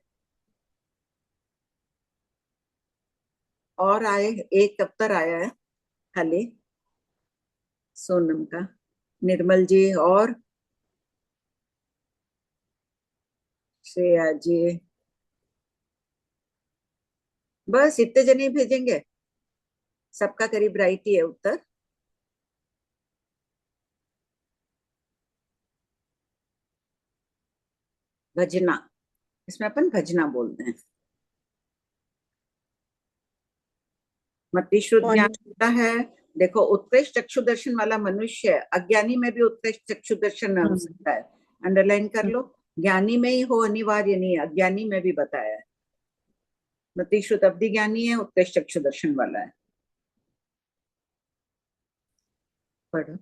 और आए, एक उत्तर आया है खाली सोनम का, निर्मल जी और श्रेया जी, बस इतने जने भेजेंगे, सबका करीब राइट ही है उत्तर। भजना, इसमें अपन भजना बोलते हैं। मतिश्रुत ज्ञान होता है, देखो उत्कृष्ट चक्षु दर्शन वाला मनुष्य, अज्ञानी में भी उत्कृष्ट चक्षु दर्शन हो सकता है, अंडरलाइन कर लो। ज्ञानी में ही हो अनिवार्य नहीं, अज्ञानी में भी बताया है। मतिश्रुत अवधि ज्ञानी है, उत्कृष्ट चक्षु दर्शन वाला है। पढ़ो।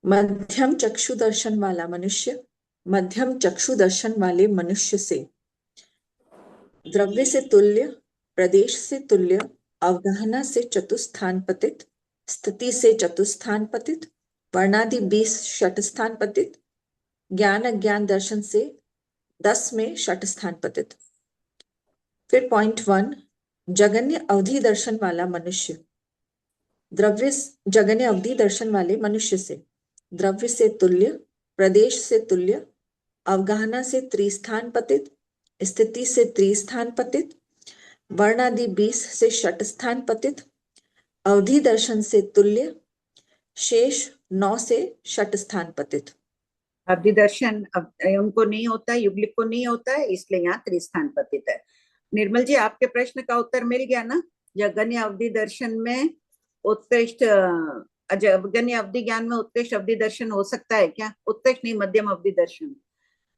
मध्यम चक्षु दर्शन वाला मनुष्य मध्यम चक्षु दर्शन वाले मनुष्य से द्रव्य से तुल्य, प्रदेश से तुल्य, अवगाहना से चतुस्थान पतित, स्थिति से चतुस्थान पतित, वर्णादि 20 षट स्थान पतित, ज्ञान अज्ञान दर्शन से 10 में षट स्थान पतित। फिर पॉइंट 1, जगन्य अवधि दर्शन वाला मनुष्य, द्रव्य जगन्य अवधि दर्शन वाले मनुष्य से द्रव्य से तुल्य, प्रदेश से तुल्य, अवगाहना से त्रिस्थान पतित, स्थिति से त्रिस्थान पतित, वर्णादि 20 से षट स्थान पतित, अवधि दर्शन से तुल्य, शेष 9 से षट स्थान पतित। अवधि दर्शन उनको नहीं होता है, युगलिक को नहीं होता है, इसलिए यहाँ त्रिस्थान पतित है। निर्मल जी, आपके प्रश्न का उत्तर मिल गया ना? जगन्य अवधि दर्शन में उत्कृष्ट जगन्य अवधि ज्ञान में उत्कृष्ट अवधि दर्शन हो सकता है क्या? उत्कृष्ट नहीं, मध्यम अवधि दर्शन।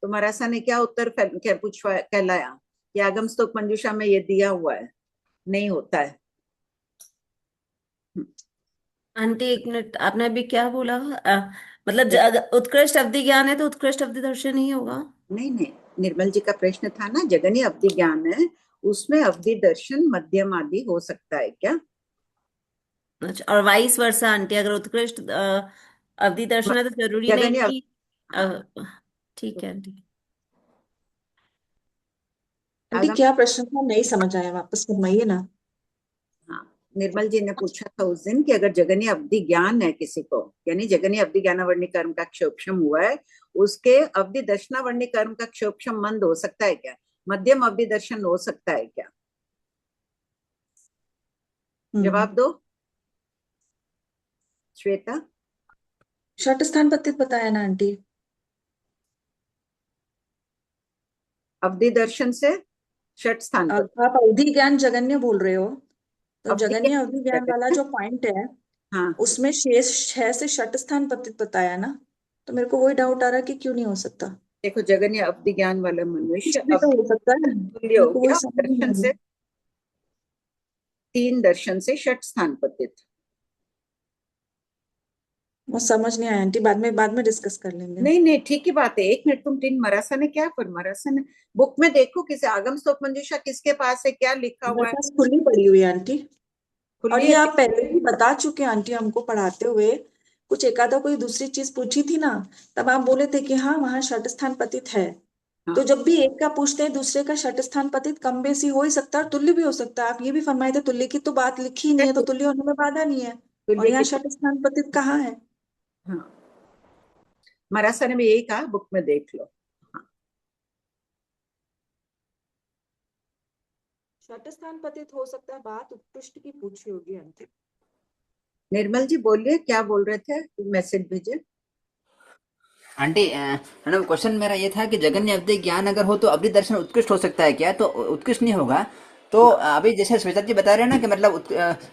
तो मरासा ने क्या उत्तर क्या कहलाया कि आगम स्तोक मंजूषा में ये दिया हुआ है, नहीं होता है। आंटी एक मिनट, आपने अभी क्या बोला? मतलब उत्कृष्ट अवधि ज्ञान है तो उत्कृष्ट अवधि दर्शन ही होगा? नहीं नहीं, निर्मल जी का प्रश्न था ना, जगन्य अवधि ज्ञान है, उसमें अवधि दर्शन मध्यम आदि हो सकता है क्या? अच्छा, और वाइस वर्सा आंटी, अगर उत्कृष्ट अवधि दर्शन है तो जरूरी नहीं जगन्य कि ठीक है आंटी। आंटी आगम क्या प्रश्न था, नहीं समझ आया, वापस फरमाइए ना। हाँ, निर्मल जी ने पूछा था उस दिन कि अगर जगन्य अवधि ज्ञान है किसी को, यानी जगन्य अवधि ज्ञानावर्णी कर्म का क्षोभक्षम हुआ है, उसके अवधि दर्शनावर्णी कर्म का क्षोभक्षम मंद हो सकता है क्या? मध्यम अवधि दर्शन हो सकता है क्या? जवाब दो श्वेता। षट स्थान पतित बताया ना आंटी। अवधि दर्शन से षट स्थान अब पर आप अवधि ज्ञान जगन्य बोल रहे हो, तो अवधि जगन्य अवधि ज्ञान वाला ज्ञान, जो पॉइंट है हाँ, उसमें शेष 6 से षट स्थान पतित बताया ना, तो मेरे को वही डाउट आ रहा है कि क्यों नहीं हो सकता। देखो जगन्य अवधि ज्ञान वाला मनुष्य कुछ भी तो हो सकता है, तुल्य मेरे हो को वही गया समझ नहीं आ दर्शन से, रहा। 3 दर्शन से षट स्थान पतित। वो समझ नहीं आया आंटी, बाद में डिस्कस कर लेंगे। नहीं नहीं, ठीक ही बात है। 1 मिनट, तुम 3 मरासा ने क्या पर मरासा ने बुक में देखो किसे आगम स्तोक मंजूषा किसके पास है, क्या लिखा हुआ मेरे है? पास खुली पड़ी हुई है आंटी, और खुली ये है? आप पहले भी बता चुके हैं आंटी हमको पढ़ाते हुए। कुछ एक आधा कोई दूसरी चीज पूछी थी ना, तब आप बोले थे कि हाँ वहां षट स्थान पतित है। तो हाँ, जब भी एक का पूछते हैं दूसरे का षट स्थान पतित कम बेसी हो ही सकता है, और तुल्य भी हो सकता है। आप ये भी फरमाए थे तुल्य की तो बात लिखी ही नहीं है, तो तुल्य होने में बाधा नहीं है, और तुल्य यहाँ की, षट स्थान पतित कहाँ है? हाँ, मरासा ने भी यही कहा, बुक में देख लो। षट स्थान पतित हो सकता है, बात उत्कृष्ट की पूछी होगी आंटी। निर्मल जी बोलिए, क्या बोल रहे थे? मैसेज भेजे। आंटी मैडम, क्वेश्चन मेरा ये था कि जगन्य अवधि ज्ञान अगर हो तो अवधि दर्शन उत्कृष्ट हो सकता है क्या? तो उत्कृष्ट नहीं होगा। तो अभी जैसे श्वेता जी बता रहे हैं ना कि मतलब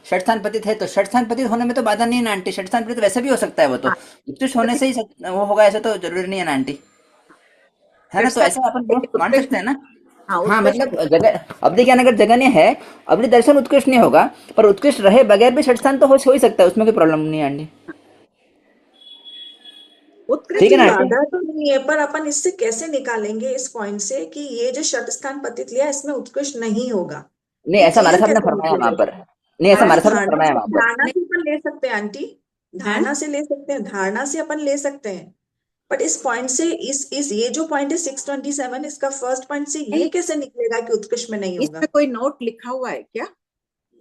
षट स्थान पतित है, तो षट स्थान पतित होने में तो बाधा नहीं है ना आंटी? षट स्थान पतित वैसे भी हो सकता है, वो तो हाँ, उत्कृष्ट होने से ही वो होगा, ऐसा तो जरूरी नहीं है ना आंटी? है ना? षट तो स्थान, ऐसा अपन लेकिन मान उत्कृष्ट, सकते हैं ना? हाँ हाँ, उत्कृष्ट। मतलब जगह अवधि ज्ञान अगर जगन्य है, अवधि दर्शन उत्कृष्ट नहीं होगा, पर उत्कृष्ट रहे बगैर भी षट स्थान तो हो ही सकता है, उसमें कोई प्रॉब्लम नहीं है आंटी। ठीक उत्कृष्ट है नहीं, ना नहीं, आंटी? बाधा तो नहीं है, पर अपन इससे कैसे निकालेंगे इस पॉइंट से कि ये जो षट स्थान पतित लिया इसमें उत्कृष्ट नहीं होगा? नहीं, ये ऐसा हमारे क्लियर साहब ने कैसे फरमाया वहां निकलेगा? पर। नहीं, ऐसा हाँ, हमारे तो साहब ने धारणा फरमाया से वहां पर। धारणा से अपन ले सकते हैं आंटी, हाँ, धारणा से ले सकते हैं, धारणा से अपन ले सकते हैं। बट इस पॉइंट से इस ये जो पॉइंट है 627, इसका फर्स्ट पॉइंट से ये नहीं, कैसे निकलेगा कि उत्कृष्ट में नहीं होगा? इसमें कोई नोट लिखा हुआ है क्या?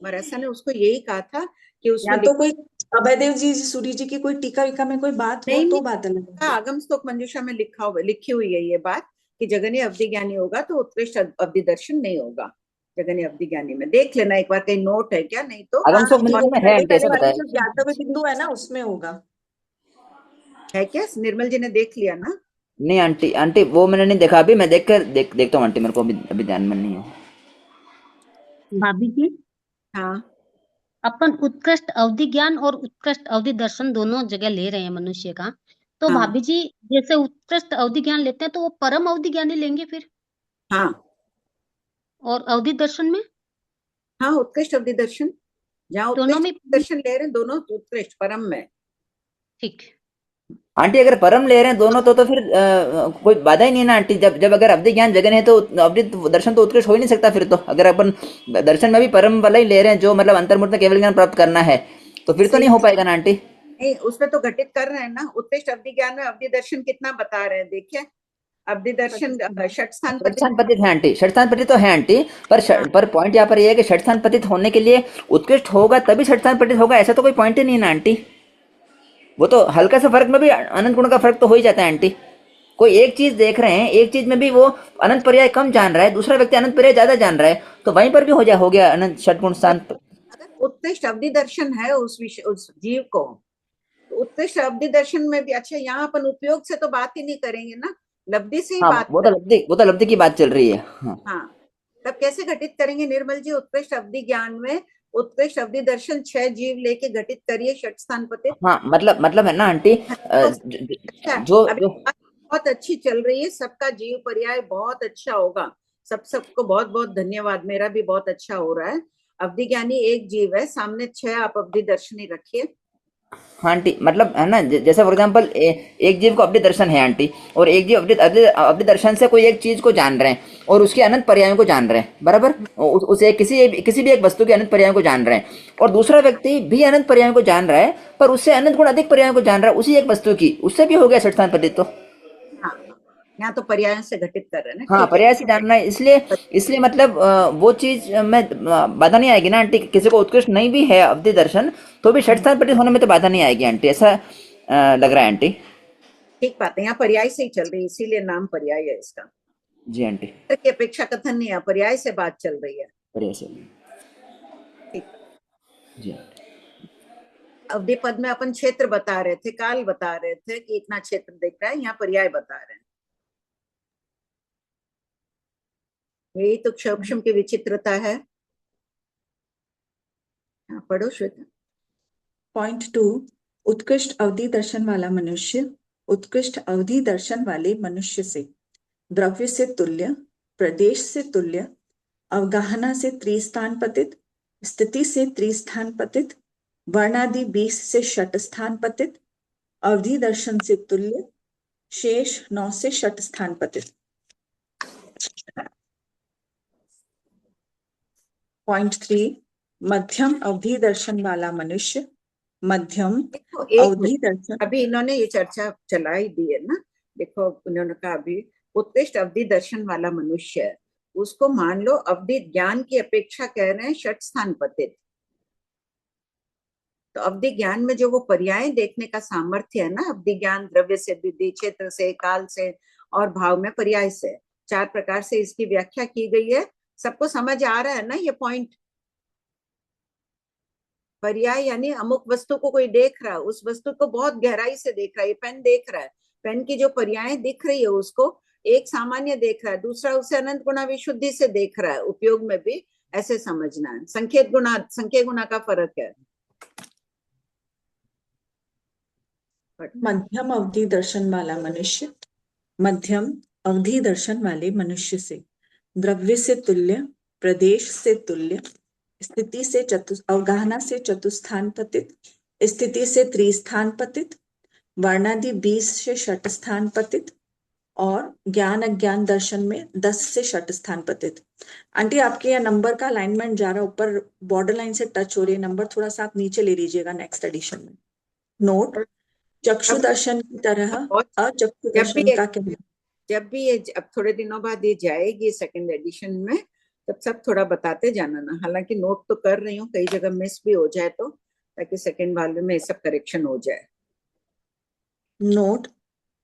मरासा ने उसको यही कहा था कि या उसमें तो कोई अभयदेव जी सूरी जी की कोई टीका वीका में कोई बात हो नहीं तो नहीं, बात अलग है। आगम स्तोक मंजूषा में लिखा हुआ, लिखी हुई है ये बात कि जगन्य अवधि ज्ञानी होगा तो उत्कृष्ट अवधि दर्शन नहीं होगा। जगन्य अवधि ज्ञानी में देख लेना एक बार, कहीं नोट है क्या, नहीं तो आगम हाँ, शोक कि मंदिर वो में है पहले आंटी, पहले ऐसा वाली बताया। जो ज्ञातव्य बिंदु है ना उसमें होगा। है क्या? निर्मल जी ने देख लिया ना? नहीं आंटी, आंटी वो मैंने नहीं देखा अभी, मैं देखता हूँ आंटी, मेरे को अभी अभी ध्यान में नहीं है। भाभी जी, हाँ अपन उत्कृष्ट अवधि ज्ञान और उत्कृष्ट अवधि दर्शन दोनों जगह ले रहे हैं मनुष्य का। तो हाँ भाभी जी, जैसे उत्कृष्ट अवधि ज्ञान लेते हैं तो वो परम अवधि ज्ञानी लेंगे फिर, हाँ और अवधि दर्शन में हाँ, उत्कृष्ट अवधि दर्शन, जहाँ दोनों उत्कृष्ट में। दर्शन ले रहे हैं दोनों उत्कृष्ट परम में। ठीक। आंटी अगर परम ले रहे हैं दोनों तो फिर कोई बाधा ही नहीं है ना आंटी। जब जब अगर अवधि ज्ञान जगन है तो अवधि दर्शन तो उत्कृष्ट हो ही नहीं सकता फिर तो। अगर अपन दर्शन में भी परम वाला ही ले रहे हैं जो मतलब अंतर्मुख में केवल ज्ञान प्राप्त करना है तो फिर तो नहीं हो पाएगा ना आंटी। नहीं, उसमें तो घटित कर रहे हैं ना। उत्कृष्ट अवधि ज्ञान में अवधि दर्शन कितना बता रहे हैं, देखिए। अवधि दर्शन षट स्थान षट स्थान पतित है आंटी, षट स्थान पतित तो है आंटी। पर पॉइंट यहाँ पर ये है कि षट स्थान पतित होने के लिए उत्कृष्ट होगा तभी षट स्थान पतित होगा, ऐसा तो कोई पॉइंट ही नहीं है ना आंटी। वो तो हल्का सा फर्क में भी अनंत गुण का फर्क तो हो ही जाता है आंटी। कोई एक चीज देख रहे हैं, एक चीज में भी वो अनंत पर्याय कम जान रहा है, दूसरा व्यक्ति अनंत पर्याय ज्यादा जान रहा है, तो वहीं पर भी हो गया अनंत षटगुण स्थान। अगर उत्कृष्ट अवधि दर्शन है उस जीव को, तो उत्कृष्ट अवधि दर्शन में भी, अच्छा यहाँ अपन उपयोग से तो बात ही नहीं करेंगे ना, लब्धि से ही हाँ बात वो तो लब्धि की बात चल रही है। हाँ हाँ, तब कैसे घटित करेंगे निर्मल जी? उत्कृष्ट अवधि ज्ञान में उत्कृष्ट अवधि दर्शन 6 जीव लेके घटित करिए षट स्थान पतित। हाँ मतलब है ना आंटी, तो अच्छा, जो अभी जो बात बहुत अच्छी चल रही है, सबका जीव पर्याय बहुत अच्छा होगा। सबको बहुत बहुत धन्यवाद, मेरा भी बहुत अच्छा हो रहा है। अवधि ज्ञानी एक जीव है, सामने 6 आप अवधि दर्शनी रखिए। हाँ आंटी मतलब है ना, जैसे फॉर एग्जाम्पल एक जीव को अवधि दर्शन है आंटी, और एक जीव अवधि दर्शन से कोई एक चीज को जान रहे हैं और उसके अनंत पर्यायों को जान रहे हैं, बराबर। उसे किसी भी एक वस्तु के अनंत पर्यायों को जान रहे हैं, और दूसरा व्यक्ति भी अनंत पर्यायों को जान रहा है पर उससे अनंत गुण अधिक पर्यायों को जान रहा है उसी एक वस्तु की, उससे भी हो गया षट स्थान पतित तो। हाँ, यहाँ तो पर्यायों से घटित कर रहे हैं ना, हाँ ठीक है। पर्याय से जानना है, इसलिए इसलिए मतलब वो चीज में बाधा नहीं आएगी ना आंटी। किसी को उत्कृष्ट नहीं भी है अवधि दर्शन तो भी षट स्थान पतित होने में तो बाधा नहीं आएगी आंटी, ऐसा लग रहा है आंटी। ठीक बात है, यहाँ पर्याय से ही चल रही है, इसीलिए नाम पर्याय है इसका। जी आंटी। की अपेक्षा कथन नहीं है, पर्याय से बात चल रही है। पर्याय से। ठीक। जी आंटी। अवधि पद में अपन क्षेत्र बता रहे थे, काल बता रहे थे कि इतना क्षेत्र दिख रहा है, यहाँ पर्याय बता रहे हैं। यही तो सूक्ष्म की विचित्रता है। हाँ, पढ़ो श्वेता। पॉइंट 2, उत्कृष्ट अवधि दर्शन वाला मनुष्य उत्कृष्ट अवधि दर्शन वाले मनुष्य से द्रव्य से तुल्य, प्रदेश से तुल्य, अवगाहना से त्रिस्थान पतित, स्थिति से त्रिस्थान पतित, वर्णादि 20 से षट स्थान पतित, अवधि दर्शन से तुल्य, शेष 9 से षट स्थान पतित। पॉइंट 3, मध्यम अवधि दर्शन वाला मनुष्य मध्यम देखो एक अवधि मिनट, दर्शन। अभी इन्होंने ये चर्चा चला ही दी है ना। देखो उन्होंने कहा अभी उत्कृष्ट अवधि दर्शन वाला मनुष्य है, उसको मान लो अवधि ज्ञान की अपेक्षा कह रहे हैं षट स्थान पतित। तो अवधि ज्ञान में जो वो पर्याय देखने का सामर्थ्य है ना, अवधि ज्ञान द्रव्य से, विधि, क्षेत्र से, काल से और भाव में पर्याय से, 4 प्रकार से इसकी व्याख्या की गई है। सबको समझ आ रहा है ना ये पॉइंट? पर्याय यानी अमुक वस्तु को कोई देख रहा है, उस वस्तु को बहुत गहराई से देख रहा है। ये पेन देख रहा है, पेन की जो पर्याय दिख रही है उसको एक सामान्य देख रहा है, दूसरा उसे अनंत गुणा विशुद्धि से देख रहा है। उपयोग में भी ऐसे समझना है, संख्या गुणा का फर्क है। मध्यम अवधि दर्शन वाला मनुष्य मध्यम अवधि दर्शन वाले मनुष्य से द्रव्य से तुल्य, प्रदेश से तुल्य, स्थिति से अवगाहना से चतुस्थान पतित, स्थिति से त्रिस्थान पतित, वर्णादि 20 से षट स्थान पतित, और ज्ञान अज्ञान दर्शन में 10 से षट स्थान पतित। आंटी आपके यहाँ नंबर का अलाइनमेंट जा रहा, ऊपर बॉर्डर लाइन से टच हो रही है, नंबर थोड़ा सा आप नीचे ले लीजिएगा नेक्स्ट एडिशन में। नोट, चक्षु दर्शन की तरह अचक्षु दर्शन का कहना। जब भी ये अब थोड़े दिनों बाद ये जाएगी सेकंड एडिशन में, तब सब थोड़ा बताते जाना ना। हालांकि नोट तो कर रही हूँ, कई जगह मिस भी हो जाए तो, ताकि सेकंड वॉल्यूम में ये सब करेक्शन हो जाए। नोट,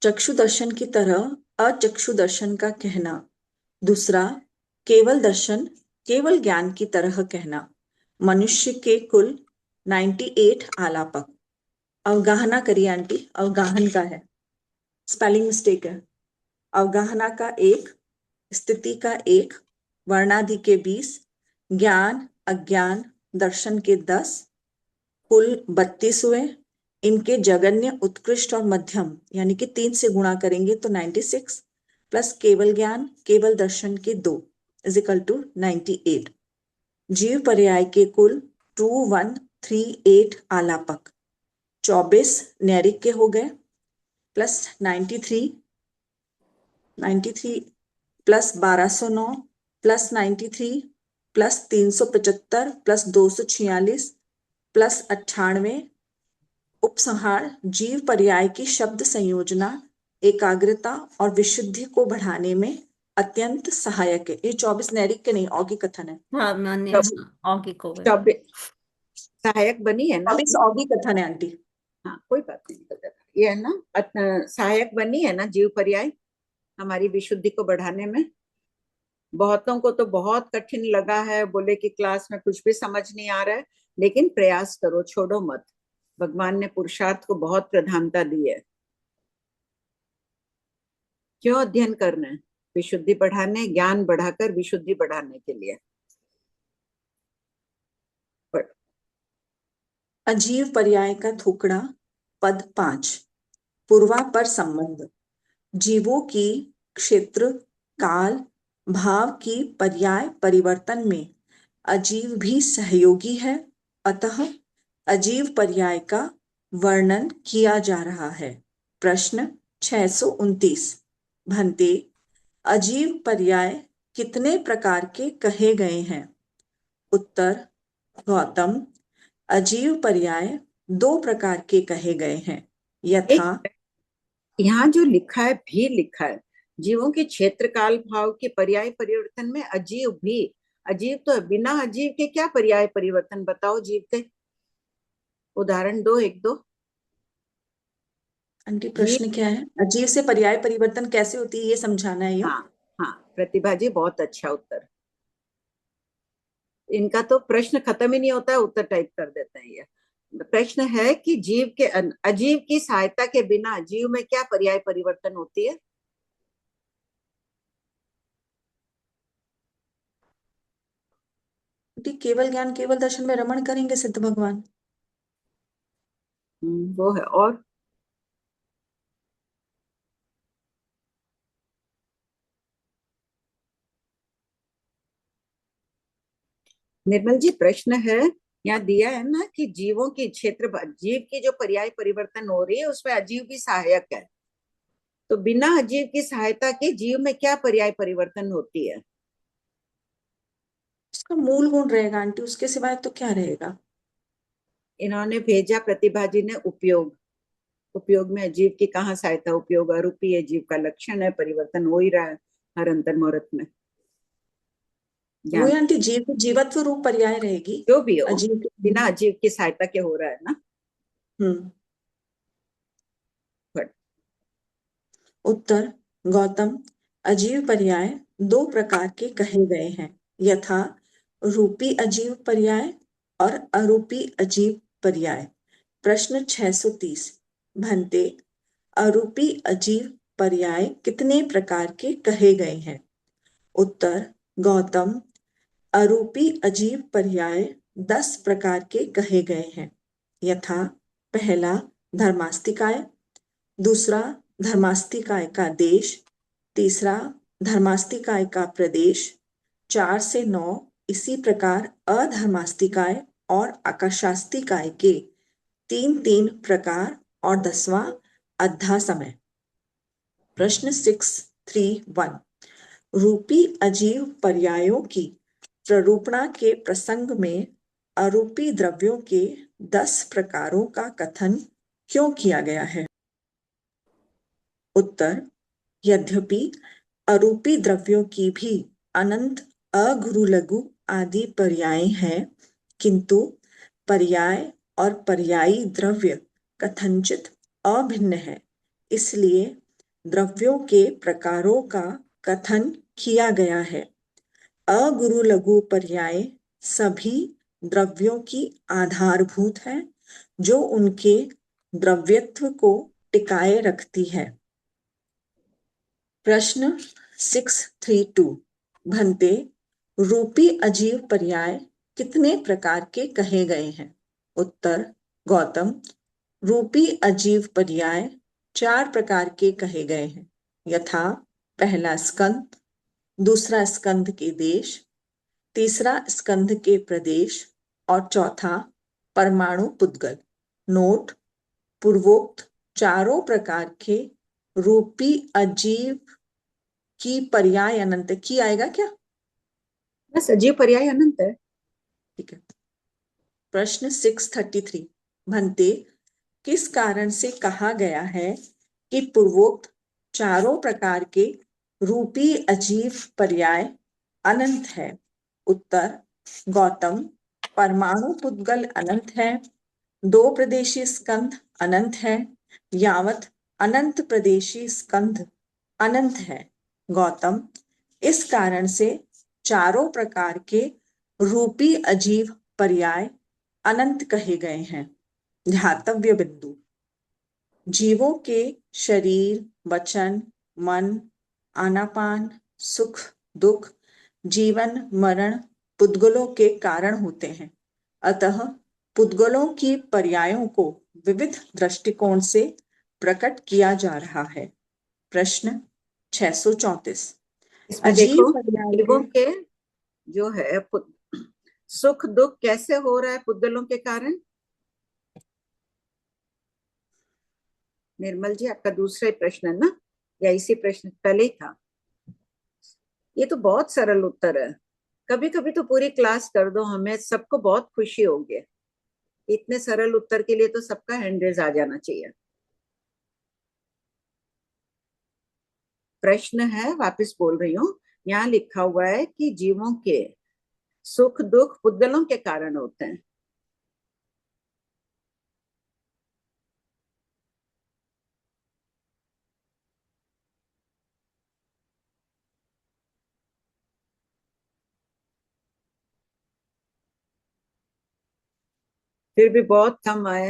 चक्षु दर्शन की तरह अचक्षु दर्शन का कहना। दूसरा, केवल दर्शन केवल ज्ञान की तरह कहना। मनुष्य के कुल 98 आलापक। अवगाहना करिए आंटी, अवगाहन का है, स्पेलिंग मिस्टेक है। अवगाहना का 1, स्थिति का 1, वर्णादि के 20, ज्ञान अज्ञान दर्शन के 10, कुल 32 हुए। इनके जगन्य, उत्कृष्ट और मध्यम यानी कि 3 से गुणा करेंगे तो 96, प्लस केवल ज्ञान केवल दर्शन के 2 इज इक्वल टू 98। जीव पर्याय के कुल 2138 आलापक। 24 नैरिक के हो गए, plus 93 plus 1209 plus 93 plus 375 plus 246 plus 98 उपसंहार जीव पर्याय की शब्द संयोजना एकाग्रता और विशुद्धि को बढ़ाने में अत्यंत सहायक है। ये 24 नैरिक के नहीं, औ की कथन है। हाँ मान्य, चौबीस हाँ, और की को गए। सहायक बनी है ना, 24 औ की कथन है आंटी। हाँ कोई बात नहीं, ये है ना, सहायक बनी है ना जीव पर्याय हमारी विशुद्धि को बढ़ाने में। बहुतों को तो बहुत कठिन लगा है, बोले कि क्लास में कुछ भी समझ नहीं आ रहा है, लेकिन प्रयास करो, छोड़ो मत। भगवान ने पुरुषार्थ को बहुत प्रधानता दी है। क्यों अध्ययन करना है? विशुद्धि बढ़ाने, ज्ञान बढ़ाकर विशुद्धि बढ़ाने के लिए। अजीव पर्याय का थोकड़ा पद 5 पूर्वापर संबंध जीवों की क्षेत्र काल भाव की पर्याय परिवर्तन में अजीव भी सहयोगी है, अतः अजीव पर्याय का वर्णन किया जा रहा है। प्रश्न 629 भंते अजीव पर्याय कितने प्रकार के कहे गए हैं? उत्तर गौतम अजीव पर्याय 2 प्रकार के कहे गए हैं, यथा यहाँ जो लिखा है भी लिखा है, जीवों के क्षेत्र काल भाव के पर्याय परिवर्तन में अजीव भी। अजीव तो है, बिना अजीव के क्या पर्याय परिवर्तन बताओ जीव के, उदाहरण दो, एक दो। आंटी प्रश्न क्या है? अजीव से पर्याय परिवर्तन कैसे होती है, ये समझाना है। हाँ हाँ प्रतिभा जी, बहुत अच्छा उत्तर। इनका तो प्रश्न खत्म ही नहीं होता है, उत्तर टाइप कर देते हैं ये। प्रश्न है कि जीव के अजीव की सहायता के बिना जीव में क्या पर्याय परिवर्तन होती है? केवल ज्ञान केवल दर्शन में रमण करेंगे सिद्ध भगवान। वो है। और निर्मल जी प्रश्न है, यहाँ दिया है ना कि जीवों की क्षेत्र, जीव की जो पर्याय परिवर्तन हो रही है उसमें अजीव भी सहायक है, तो बिना अजीव की सहायता के जीव में क्या पर्याय परिवर्तन होती है? उसका मूल गुण रहेगा आंटी, उसके सिवाय तो क्या रहेगा? इन्होंने भेजा प्रतिभा जी ने उपयोग। उपयोग में अजीव की कहाँ सहायता? उपयोग अरूपी है, जीव का लक्षण है, परिवर्तन हो ही रहा है हर अंतर मुहूर्त में। वो ज्ञान आंटी जीव जीवत्व रूप पर्याय रहेगी, जो भी हो, अजीव बिना अजीव की सहायता के हो रहा है ना। बट उत्तर गौतम अजीव पर्याय 2 प्रकार के कहे गए हैं, यथा रूपी अजीव पर्याय और अरूपी अजीव पर्याय। प्रश्न 630 भंते अरूपी अजीव पर्याय कितने प्रकार के कहे गए हैं? उत्तर गौतम अरूपी अजीव पर्याय 10 प्रकार के कहे गए हैं, यथा पहला धर्मास्तिकाय, दूसरा धर्मास्तिकाय का देश, तीसरा धर्मास्तिकाय का प्रदेश, 4 से 9 इसी प्रकार अधर्मास्तिकाय और आकाशास्तिकाय के 3-3 प्रकार और 10वां अद्धा समय। प्रश्न 631 रूपी अजीव पर्यायों की प्ररूपणा के प्रसंग में अरूपी द्रव्यों के 10 प्रकारों का कथन क्यों किया गया है? उत्तर यद्यपि अरूपी द्रव्यों की भी अनंत अगुरु लघु आदि पर्याय हैं, किंतु पर्याय और पर्यायी द्रव्य कथनचित अभिन्न है, इसलिए द्रव्यों के प्रकारों का कथन किया गया है। अगुरु लघु पर्याय सभी द्रव्यों की आधारभूत है, जो उनके द्रव्यत्व को टिकाए रखती है। प्रश्न 632 भंते रूपी अजीव पर्याय कितने प्रकार के कहे गए हैं? उत्तर गौतम रूपी अजीव पर्याय 4 प्रकार के कहे गए हैं, यथा पहला स्कंद, दूसरा स्कंद के देश, तीसरा स्कंद के प्रदेश और चौथा परमाणु पुद्गल। नोट पूर्वोक्त चारों प्रकार के रूपी अजीव की पर्याय अनंत है। की आएगा क्या? बस अजीव पर्याय अनंत है। ठीक है। प्रश्न 633 भन्ते किस कारण से कहा गया है कि पूर्वोक्त चारों प्रकार के रूपी अजीव पर्याय अनंत है? उत्तर, गौतम, परमाणु पुद्गल अनंत है, दो प्रदेशी स्कंध अनंत है, यावत अनंत प्रदेशी स्कंध अनंत है। गौतम, इस कारण से चारों प्रकार के रूपी अजीव पर्याय अनंत कहे गए हैं। ध्यातव्य बिंदु, जीवों के शरीर, वचन, मन, आनापान, सुख दुख, जीवन मरण पुद्गलों के कारण होते हैं। अतः पुद्गलों की पर्यायों को विविध दृष्टिकोण से प्रकट किया जा रहा है। प्रश्न 634 इसमें अजीव देखो, पर्याय जीवों के के जो है सुख दुख कैसे हो रहा है पुद्गलों के कारण? निर्मल जी, आपका दूसरा ही प्रश्न है ना, या इसी प्रश्न पहले ही था? ये तो बहुत सरल उत्तर है। कभी कभी तो पूरी क्लास कर दो, हमें सबको बहुत खुशी होगी। इतने सरल उत्तर के लिए तो सबका हैंड रेज आ जाना चाहिए। प्रश्न है, वापस बोल रही हूँ, यहाँ लिखा हुआ है कि जीवों के सुख दुख पुद्गलों के कारण होते हैं। फिर भी बहुत कम आए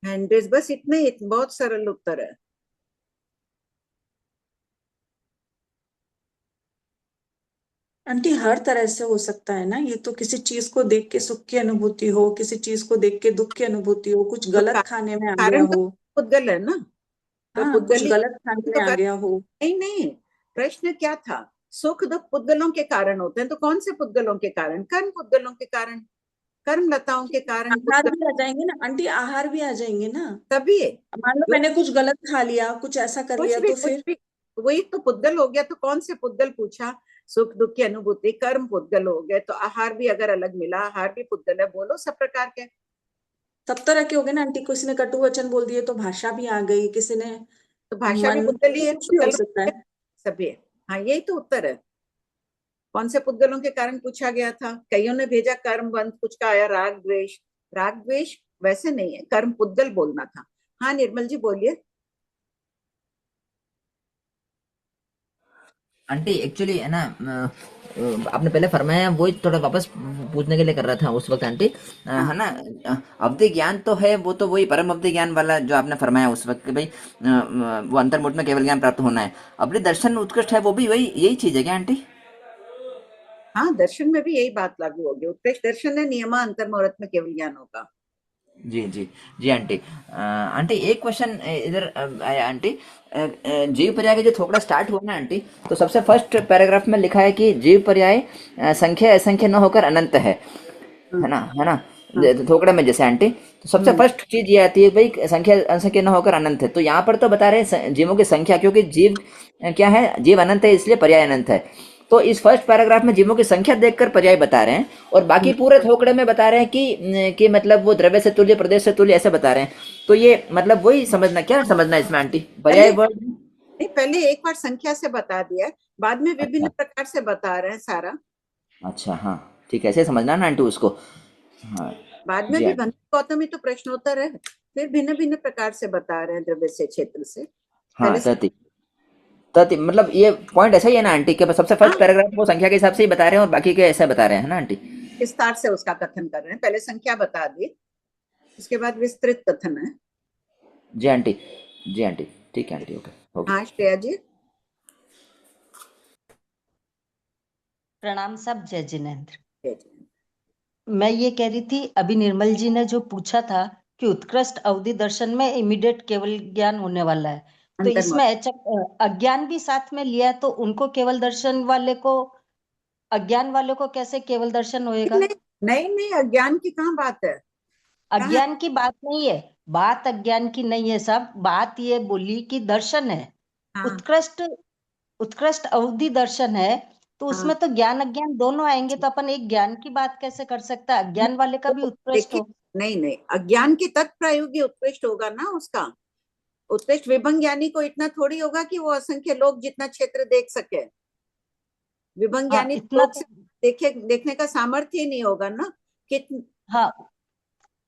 हैंड रेज, बस इतने ही, बहुत सरल उत्तर है। आंटी हर तरह से हो सकता है ना, ये तो किसी चीज को देख के सुख की अनुभूति हो, किसी चीज को देख के दुख की अनुभूति हो, कुछ तो गलत खाने में आ गया कारण तो हो। पुद्गल है ना, तो हाँ, कुछ पुद्गल ही गलत खाने तो में आ गया हो। नहीं नहीं, प्रश्न क्या था? सुख दुख पुद्गलों के कारण होते हैं, तो कौन से पुद्गलों के कारण? कर्म पुद्गलों के कारण, कर्म लताओं के कारण आहार पुद्गल भी आ जाएंगे ना आंटी, आहार भी आ जाएंगे ना। तभी। मान लो जो मैंने कुछ गलत खा लिया, कुछ ऐसा कर लिया, तो कुछ फिर भी वही तो पुद्गल हो गया। तो कौन से पुद्गल पूछा? सुख दुख की अनुभूति कर्म पुद्गल हो गए, तो आहार भी अगर अलग मिला, आहार भी पुद्गल है। बोलो सब प्रकार के। सब तरह के हो गए ना आंटी। किसी ने कटु वचन बोल दिए तो भाषा भी आ गई, किसी ने तो भाषा भी मन, पुद्गल ही है, कुछ भी हो पुद्गल सकता है। सभी है। हाँ, यही तो उत्तर है। कौन से पुद्गलों के कारण पूछा गया था? कईयों ने भेजा कर्म बंध, कुछ का आया राग द्वेष। राग द्वेष वैसे नहीं है, कर्म पुद्गल बोलना था। हाँ निर्मल जी बोलिए। आंटी एक्चुअली है ना, आपने पहले फरमाया वो थोड़ा वापस पूछने के लिए कर रहा था उस वक्त आंटी, हाँ है ना। अवधि ज्ञान तो है, वो तो वही परम अवधि ज्ञान वाला जो आपने फरमाया उस वक्त कि भाई वो अंतर्मुठ में केवल ज्ञान प्राप्त होना है। अपने दर्शन उत्कृष्ट है, वो भी वही यही चीज है क्या आंटी? हाँ, दर्शन में भी यही बात लागू होगी। उत्कृष्ट दर्शन है, नियमा अंतर्मुहूर्त में केवल ज्ञान होगा। जी जी जी आंटी। आंटी एक क्वेश्चन इधर आया आंटी। जीव पर्याय का जो थोड़ा स्टार्ट हुआ ना आंटी, तो सबसे फर्स्ट पैराग्राफ में लिखा है कि जीव पर्याय संख्या असंख्य न होकर अनंत है ना, है ना। हाँ थोकड़े में जैसे आंटी, तो सबसे फर्स्ट चीज ये आती है भाई संख्या असंख्य न होकर अनंत है। तो यहाँ पर तो बता रहे हैं जीवों की संख्या, क्योंकि जीव क्या है, जीव अनंत है इसलिए पर्याय अनंत है। तो इस फर्स्ट पैराग्राफ में जीवों की संख्या देखकर पर्याय बता रहे हैं, और बाकी पूरे थोकड़े में बता रहे हैं कि मतलब वो द्रव्य से तुल्य प्रदेश से तुल्य ऐसे बता रहे हैं। तो ये मतलब वही समझना, क्या समझना इसमें आंटी, पर्याय पहले वर्ड? नहीं, पहले एक बार संख्या से बता दिया, बाद में विभिन्न अच्छा प्रकार से बता रहे हैं सारा। अच्छा, हाँ ठीक है, ऐसे समझना ना आंटी उसको। हाँ बाद में जी भी आंटी। गौतमी तो प्रश्नोत्तर है, फिर भिन्न भिन्न प्रकार से बता रहे हैं द्रव्य से क्षेत्र से। हाँ पहले से तति तति मतलब ये पॉइंट ऐसा ही है ना आंटी, के सबसे फर्स्ट हाँ, पैराग्राफ वो संख्या के हिसाब से ही बता रहे हैं और बाकी के ऐसा बता रहे हैं ना आंटी। विस्तार से उसका कथन कर रहे हैं। पहले संख्या बता दी, उसके बाद विस्तृत कथन है। जी आंटी, जी आंटी, ठीक है आंटी, ओके ओके। हाँ श्रेया जी। प्रणाम सब, जय जिनेन्द्र। जय जय। मैं ये कह रही थी, अभी निर्मल जी ने जो पूछा था कि उत्कृष्ट अवधि दर्शन में इमीडिएट केवल ज्ञान होने वाला है, तो इसमें अज्ञान भी साथ में लिया है, तो उनको केवल दर्शन वाले को, अज्ञान वाले को कैसे केवल दर्शन होएगा? नहीं नहीं नहीं, अज्ञान की कहाँ बात है। अज्ञान की बात नहीं है, बात अज्ञान की नहीं है सब, बात ये बोली कि दर्शन है, हाँ उत्कृष्ट उत्कृष्ट अवधि दर्शन है, तो हाँ। उसमें तो ज्ञान अज्ञान दोनों आएंगे, तो अपन एक ज्ञान की बात कैसे कर सकते हैं, नहीं, अज्ञान वाले का भी वो उत्कृष्ट देखिए, हो। नहीं नहीं, अज्ञान के तत्प्रायोगी उत्कृष्ट होगा ना उसका। उत्कृष्ट विभंग ज्ञानी को इतना थोड़ी होगा कि वो असंख्य लोग जितना क्षेत्र देख सके। विभंग हाँ ज्ञानी इतना लोग तो, से देखने का सामर्थ्य ही नहीं होगा ना। कि हाँ हाँ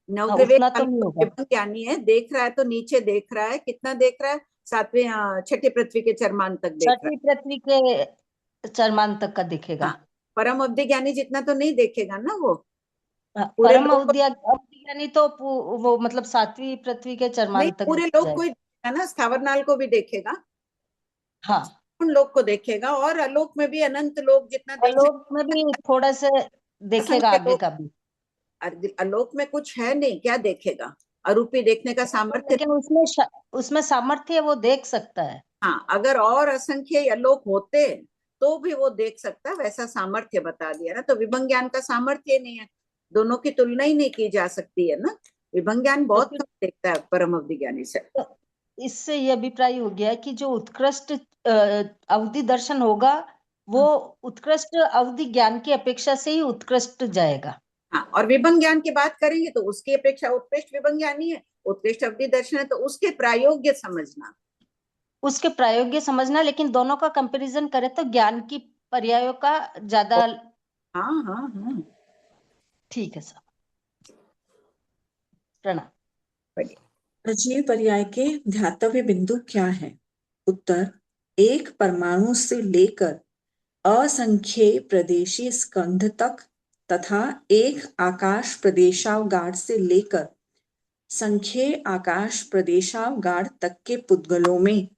नवविवेक उतना तो वाला नहीं तो होगा। विभंग ज्ञानी है, देख रहा है तो नीचे देख रहा है, कितना देख रहा है, सातवें छठी पृथ्वी के चरमान तक देख रहा छठी पृथ्वी के चरमान तक का है। दिखेगा। हाँ, परम अवधि ज्ञानी जितना तो नहीं देखेगा ना वो। हाँ, पूरे परम लोग को, अवधि अवधि यानी तो वो मतलब सातवीं पृथ्वी के नहीं चरमान तक पूरे दिख लोग को जाएगा। ही देखेगा ना, स्थावर नाल को भी देखेगा, हाँ, उन लोग को देखेगा, और आलोक में भी अनंत लोग जितना देख आलोक में भी सकते, थोड़ा से देखेगा असंख्य आगे लोग। का भी। आलोक में कुछ है नहीं, क्या देखेगा? अरूपी देखने का सामर्थ्य लेकिन नहीं। उसमें सामर्थ्य है, वो देख सकता है। हाँ, अगर और असंख्य आलोक होते तो भी वो देख सकता, वैसा सामर्थ्य बता दिया ना। तो विभंग ज्ञान का सामर्थ्य नहीं है, दोनों की तुलना ही नहीं की जा सकती है ना। विभंग ज्ञान तो बहुत फिर कम देखता है परम अवधि ज्ञानी से। तो इससे ये अभिप्राय हो गया कि जो उत्कृष्ट अवधि दर्शन होगा, वो उत्कृष्ट अवधि ज्ञान की अपेक्षा से ही उत्कृष्ट जाएगा। हाँ, और विभंग ज्ञान की बात करेंगे तो उसकी अपेक्षा उत्कृष्ट विभंग ज्ञानी है, उत्कृष्ट अवधि दर्शन है, तो उसके प्रायोग्य समझना। उसके प्रायोगिक समझना, लेकिन दोनों का कंपैरिजन करें तो ज्ञान की पर्यायों का ज्यादा। हाँ हाँ हाँ। ठीक है सर, प्रणाम। बढ़िया। अजीव पर्याय के ध्यातव्य बिंदु क्या है? उत्तर: एक परमाणु से लेकर असंख्य प्रदेशी स्कंध तक तथा एक आकाश प्रदेशावगाढ़ से लेकर संख्य आकाश प्रदेशावगाढ़ तक के पुद्गलों में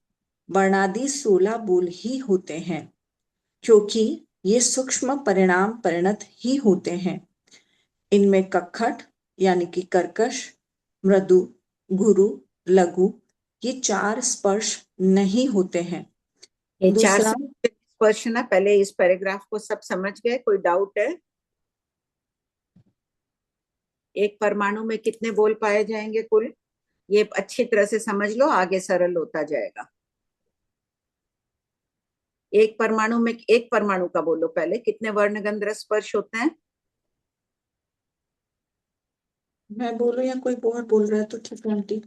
वर्णादि 16 बोल ही होते हैं, क्योंकि ये सूक्ष्म परिणाम परिणत ही होते हैं। इनमें कक्खट यानी कि कर्कश, मृदु, गुरु, लघु ये 4 स्पर्श नहीं होते हैं। ये चार दूसरा, स्पर्श ना, पहले इस पैराग्राफ को सब समझ गए? कोई डाउट है? एक परमाणु में कितने बोल पाए जाएंगे कुल? ये अच्छी तरह से समझ लो, आगे सरल होता जाएगा। एक परमाणु में, एक परमाणु का बोलो पहले, कितने वर्ण गंध रस स्पर्श होते हैं? मैं बोलूं या कोई और बोल रहा है तो ठीक है आंटी।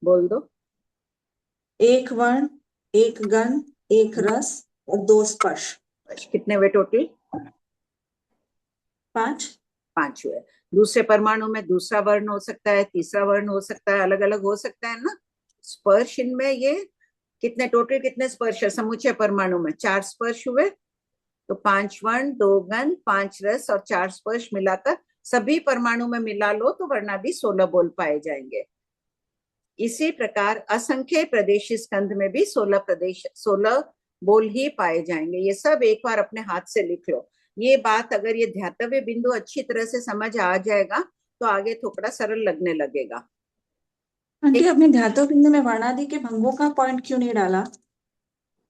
बोल दो। एक वर्ण, एक गण, एक रस और 2 स्पर्श। कितने हुए टोटल? 5। 5 हुए। दूसरे परमाणु में दूसरा वर्ण हो सकता है, तीसरा वर्ण हो सकता है, अलग अलग हो सकता है ना। स्पर्श इनमें ये कितने, टोटल कितने स्पर्श है समुच्चय परमाणु में? 4 स्पर्श हुए। तो 5 वर्ण, 2 गण, 5 रस और 4 स्पर्श मिलाकर सभी परमाणु में मिला लो तो वर्णादि 16 बोल पाए जाएंगे। इसी प्रकार असंख्य प्रदेशी स्कंध में भी 16 बोल ही पाए जाएंगे। ये सब एक बार अपने हाथ से लिख लो। ये बात अगर ये ध्यातव्य बिंदु अच्छी तरह से समझ आ जाएगा तो आगे थोड़ा सरल लगने लगेगा। आंटी, एक अपने ध्यातव्य बिंदु में वर्णादि के भंगों का पॉइंट क्यों नहीं डाला?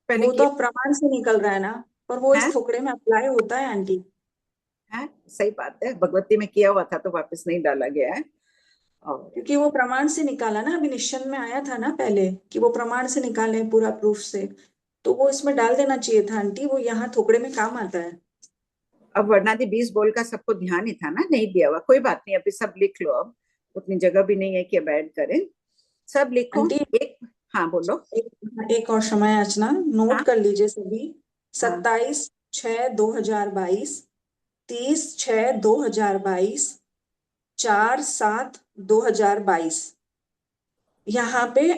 पहले वो किया तो अब प्रमाण से निकल रहा है ना, पर वो है, इस थोकड़े में अप्लाई होता है आंटी। सही बात है, भगवती में किया हुआ था तो वापस नहीं डाला गया है। और क्योंकि वो प्रमाण से निकाला ना, अभी निश्चय में आया था ना पहले कि वो प्रमाण से निकाले पूरा प्रूफ से, तो वो इसमें डाल देना चाहिए था आंटी, वो यहाँ थोकड़े में काम आता है। अब वर्णादि 20 बोल का सबको ध्यान ही था ना, नहीं दिया हुआ, कोई बात नहीं, अभी सब लिख लो। अब उतनी जगह भी नहीं है कि अब ऐड करें, सब लिखो। आंटी, एक, हाँ बोलो। एक और समय याचना नोट हाँ कर लीजिए सभी। हाँ 27/6/2022, 30/6/2022, 4/7/2022। यहाँ पे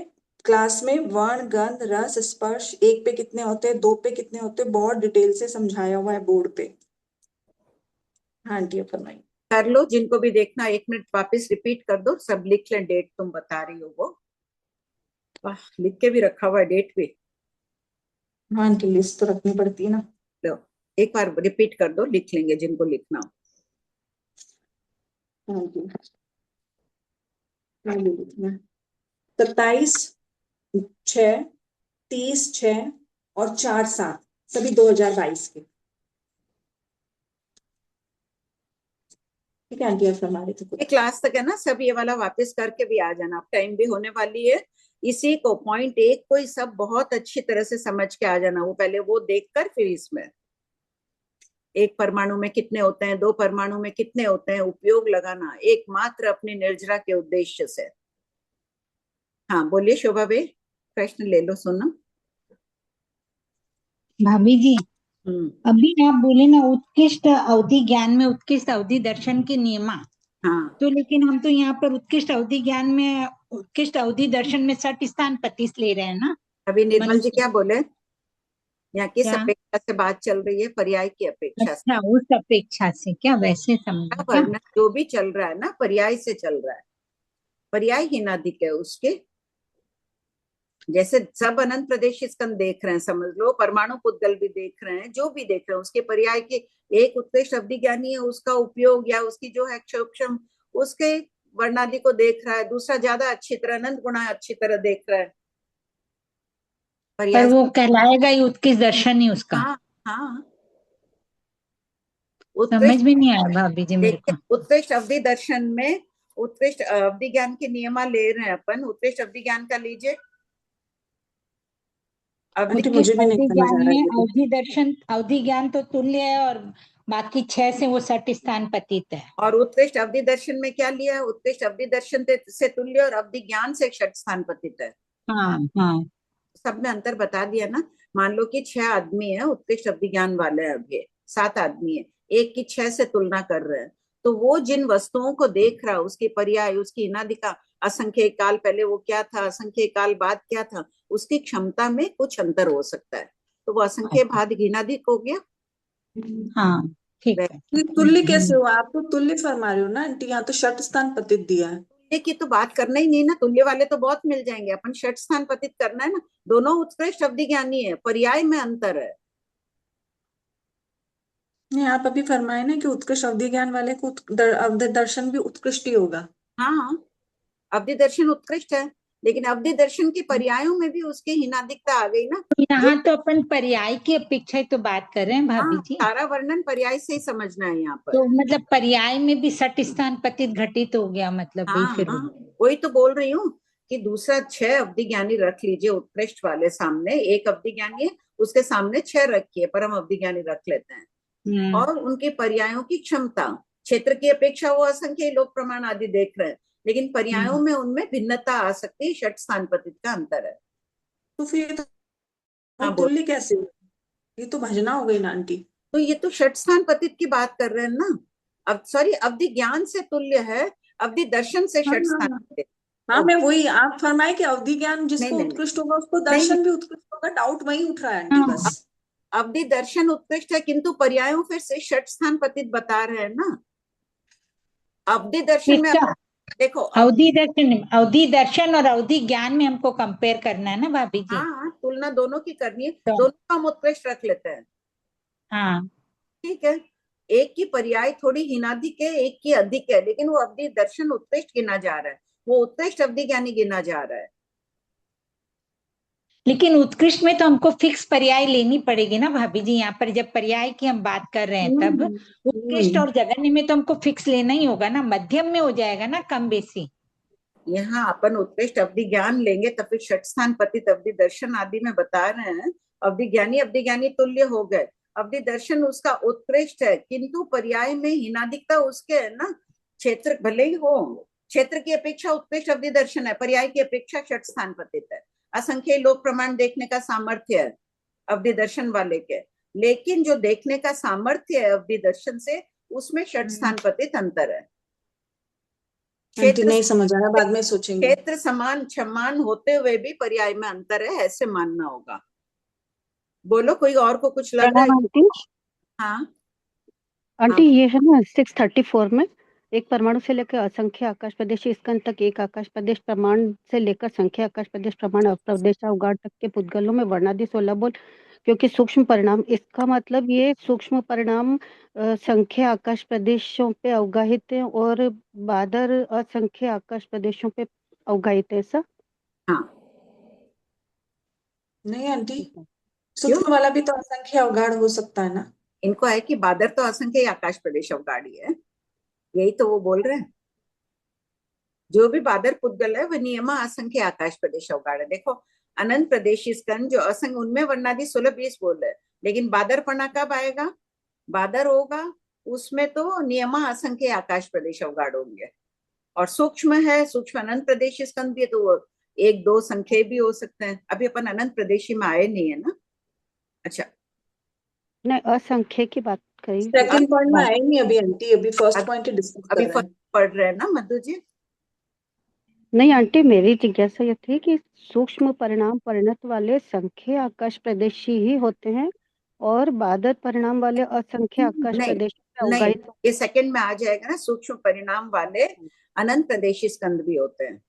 क्लास में वर्ण गंध रस स्पर्श 1 पे कितने होते हैं, 2 पे कितने होते हैं, बहुत डिटेल से समझाया हुआ है बोर्ड पे। हाँ आंटी, फरमाइए। कर लो, जिनको भी देखना 1 मिनट वापस रिपीट कर दो, सब लिख लें। डेट तुम बता रही हो वो, वाह, लिख के भी रखा हुआ है डेट भी। हाँ आंटी, लिस्ट तो रखनी पड़ती है ना। लो, एक बार रिपीट कर दो, लिख लेंगे जिनको लिखना हो। हाँ आंटी, मैं ले लेती हूँ। 27/6, 30/6 और 4/7 सभी 2022 के। ठीक है आंटी, आप फरमा रहे थे ये कुछ। क्लास तक है ना, सब ये वाला वापस करके भी आ जाना, अब टाइम भी होने वाली है। इसी को पॉइंट एक को ही सब बहुत अच्छी तरह से समझ के आ जाना, वो पहले वो देखकर फिर इसमें एक परमाणु में कितने होते हैं, दो परमाणु में कितने होते हैं, उपयोग लगाना एकमात्र अपनी निर्जरा के उद्देश्य से। हाँ बोलिए शोभा भाई, प्रश्न ले लो सुनो। भाभी जी, हम्म। अभी आप बोले ना उत्कृष्ट अवधि ज्ञान में उत्कृष्ट अवधि दर्शन के नियमा, हाँ तो लेकिन हम तो यहाँ पर उत्कृष्ट अवधि ज्ञान में उत्कृष्ट अवधि दर्शन में 60 स्थान 25 ले रहे हैं ना अभी निर्मल जी मनुष्य। क्या बोले, यहाँ किस क्या? अपेक्षा से बात चल रही है, पर्याय की अपेक्षा से। अच्छा, उस अपेक्षा से क्या वैसे समझे क्या? वर्णन जो भी चल रहा है ना पर्याय से चल रहा है, पर्याय हीनादिक है उसके। जैसे सब अनंत प्रदेश स्कंद देख रहे हैं समझ लो, परमाणु पुद्गल भी देख रहे हैं, जो भी देख रहे हैं उसके पर्याय के। एक उत्कृष्ट अवधि ज्ञानी है, उसका उपयोग या उसकी जो है सूक्ष्म उसके वर्णादि को देख रहा है, दूसरा ज्यादा अच्छी तरह अनंत गुणा अच्छी तरह देख रहा है पर पर्याय। वो कहलाएगा ही उत्कृष्ट दर्शन ही उसका। हाँ हाँ, समझ उत्कृष्ट में नहीं आया भाभी जी मेरे देखिए, को। उत्कृष्ट अवधि दर्शन में उत्कृष्ट अवधि ज्ञान के नियमा ले रहे हैं अपन, उत्कृष्ट अवधि ज्ञान का लीजिए। अवधि आंटी उत्कृष्ट मुझे भी नहीं अवधि समझ ज्ञान आ रहा है में ये तो। अवधि दर्शन अवधि ज्ञान तो तुल्य है और बाकी 6 से वो 60 स्थान पतित है। और उत्कृष्ट अवधि दर्शन में क्या लिया है, उत्कृष्ट अवधि दर्शन से तुल्य और अवधि ज्ञान से षट स्थान पतित है। हाँ हाँ। सब में अंतर बता दिया ना। मान लो कि 6 आदमी है उत्कृष्ट अवधि ज्ञान वाले, अभी 7 आदमी है, एक की 6 से तुलना कर रहे हैं, तो वो जिन वस्तुओं को देख रहा है उसकी पर्याय, उसकी इनादिका, असंख्य काल पहले वो क्या था, असंख्य काल बाद क्या था, उसकी क्षमता में कुछ अंतर हो सकता है, तो वो असंख्य भाद घिनादिक हो गया। हाँ ठीक है। ये तुल्य कैसे हुआ? आप तो तुल्य फरमा रहे हो ना आंटी, यहाँ तो षट स्थान पतित दिया है। तुल्य की तो बात करना ही नहीं ना, तुल्य वाले तो बहुत मिल जाएंगे, अपन षट स्थान पतित करना है ना। दोनों उत्कृष्ट अवधि ज्ञानी है, पर्याय में अंतर है। नहीं, आप अभी फरमाए ना कि उत्कृष्ट अवधि ज्ञान वाले को अवधि दर्शन भी उत्कृष्ट ही होगा। हाँ हाँ, अवधि दर्शन उत्कृष्ट है, लेकिन अवधि दर्शन की पर्यायों में भी उसकी हीनादिकता आ गई ना। तो जो यहाँ तो अपन पर्याय की अपेक्षा ही तो बात कर रहे हैं भाभी हाँ, जी। सारा वर्णन पर्याय से ही समझना है यहाँ पर। तो मतलब पर्याय में भी 60 स्थान पतित घटित हो गया मतलब भाई हाँ फिर हाँ, वही तो बोल रही हूँ कि दूसरा 6 अवधि ज्ञानी रख लीजिए उत्कृष्ट वाले सामने, एक अवधि ज्ञानी है उसके सामने 6 रखिए, परम अवधि ज्ञानी रख लेते हैं, और उनके पर्यायों की क्षमता, क्षेत्र की अपेक्षा वो असंख्य लोक प्रमाण आदि देख रहे हैं, लेकिन पर्यायों में उनमें भिन्नता आ सकती है, षट स्थान पतित का अंतर है। तो फिर ये तो हाँ बोल। तुल्य कैसे हुआ? ये तो भजना हो गई ना आंटी। तो ये तो षट स्थान पतित की बात कर रहे हैं ना। अब सॉरी, अवधि ज्ञान से तुल्य है, अवधि दर्शन से हाँ षट स्थान हाँ पतित। हाँ, ओ, मैं वही आप फरमाए कि अवधि ज्ञान नहीं जिसको नहीं नहीं उत्कृष्ट होगा उसको नहीं नहीं, दर्शन भी उत्कृष्ट होगा, डाउट वही उठ रहा है आंटी हाँ। बस। अवधि दर्शन उत्कृष्ट है, किंतु पर्यायों फिर से षट स्थान पतित बता रहे हैं ना। अवधि दर्शन में किसका? देखो अवधि दर्शन और अवधि ज्ञान में हमको कंपेयर करना है ना भाभी जी। हाँ, तुलना दोनों की करनी है, तो दोनों का हम उत्कृष्ट रख लेते हैं। हाँ, ठीक है, एक की पर्याय थोड़ी हीनाधिक है, एक की अधिक है, लेकिन वो अवधि दर्शन उत्कृष्ट गिना जा रहा है, वो उत्कृष्ट अवधि ज्ञानी गिना जा रहा है। लेकिन उत्कृष्ट में तो हमको फिक्स पर्याय लेनी पड़ेगी ना भाभी जी। यहाँ पर जब पर्याय की हम बात कर रहे हैं तब उत्कृष्ट और जघन्य में तो हमको फिक्स लेना ही होगा ना, मध्यम में हो जाएगा ना कम बेसी। यहाँ अपन उत्कृष्ट अवधि ज्ञान लेंगे तो फिर षट स्थान पतित अवधि दर्शन आदि में बता रहे हैं, अवधि ज्ञानी तुल्य हो गए, अवधि दर्शन उसका उत्कृष्ट है, किंतु पर्याय में हीनादिकता उसके है ना। क्षेत्र भले ही हो, क्षेत्र की अपेक्षा उत्कृष्ट अवधि दर्शन है, पर्याय की अपेक्षा षट स्थान पतित है, असंख्य लोक प्रमाण देखने का सामर्थ्य है अवधि दर्शन वाले के, लेकिन जो देखने का सामर्थ्य है अवधि दर्शन से उसमें षट स्थान पतित अंतर है। आंटी क्षेत्र नहीं समझ आ रहा, बाद में सोचेंगे। क्षेत्र समान क्षमान होते हुए भी पर्याय में अंतर है, ऐसे मानना होगा। बोलो, कोई और को कुछ लग रहा है? आंटी हाँ आंटी हाँ, ये है ना 634 में एक परमाणु से लेकर असंख्य आकाश प्रदेश स्कंद तक एक आकाश प्रदेश प्रमाण से लेकर संख्या आकाश प्रदेश प्रमाण प्रदेश अवगाढ़ तक के पुद्गलों में वर्णादि 16 बोल, क्योंकि सूक्ष्म परिणाम, इसका मतलब ये सूक्ष्म परिणाम संख्या आकाश प्रदेशों पे अवगाहित है और बादर असंख्य आकाश प्रदेशों पे अवगाहित है ऐसा? हाँ। नहीं आंटी, ठीक है। क्यों? सूक्ष्म वाला भी तो असंख्य अवगाढ़ हो सकता है ना। इनको है कि बादर तो असंख्य आकाश प्रदेश अवगाड़ी है, यही तो वो बोल रहे हैं, जो भी बादर पुद्गल है वह नियमा असंख्य आकाश प्रदेश अवगाढ़ है। देखो अनंत प्रदेशी स्कंद जो असंग उनमें वर्णादि 16-20 बोल रहे हैं, लेकिन बादरपना कब आएगा? बादर होगा उसमें तो नियमा असंख्य आकाश प्रदेश अवगाढ़ होंगे। और सूक्ष्म है, सूक्ष्म अनंत प्रदेशी स्कंद भी है, तो वो 1-2 संख्या भी हो सकते हैं। अभी अपन अनंत प्रदेशी में आए नहीं है ना। अच्छा नहीं, असंख्य की बात करी। सेकंड पॉइंट में आए नहीं अभी आंटी, अभी फर्स्ट पॉइंट ही डिस्कस कर अभी रहे हैं। पढ़ रहे हैं ना मधु जी। नहीं आंटी, मेरी जिज्ञासा ये थी कि सूक्ष्म परिणाम परिणत वाले संख्य आकाश प्रदेशी ही होते हैं और बादर परिणाम वाले असंख्य आकाश नहीं प्रदेश में नहीं, अवगाहित ये सेकंड में आ जाएगा ना। सूक्ष्म परिणाम वाले अनंत प्रदेशी स्कंद भी होते हैं।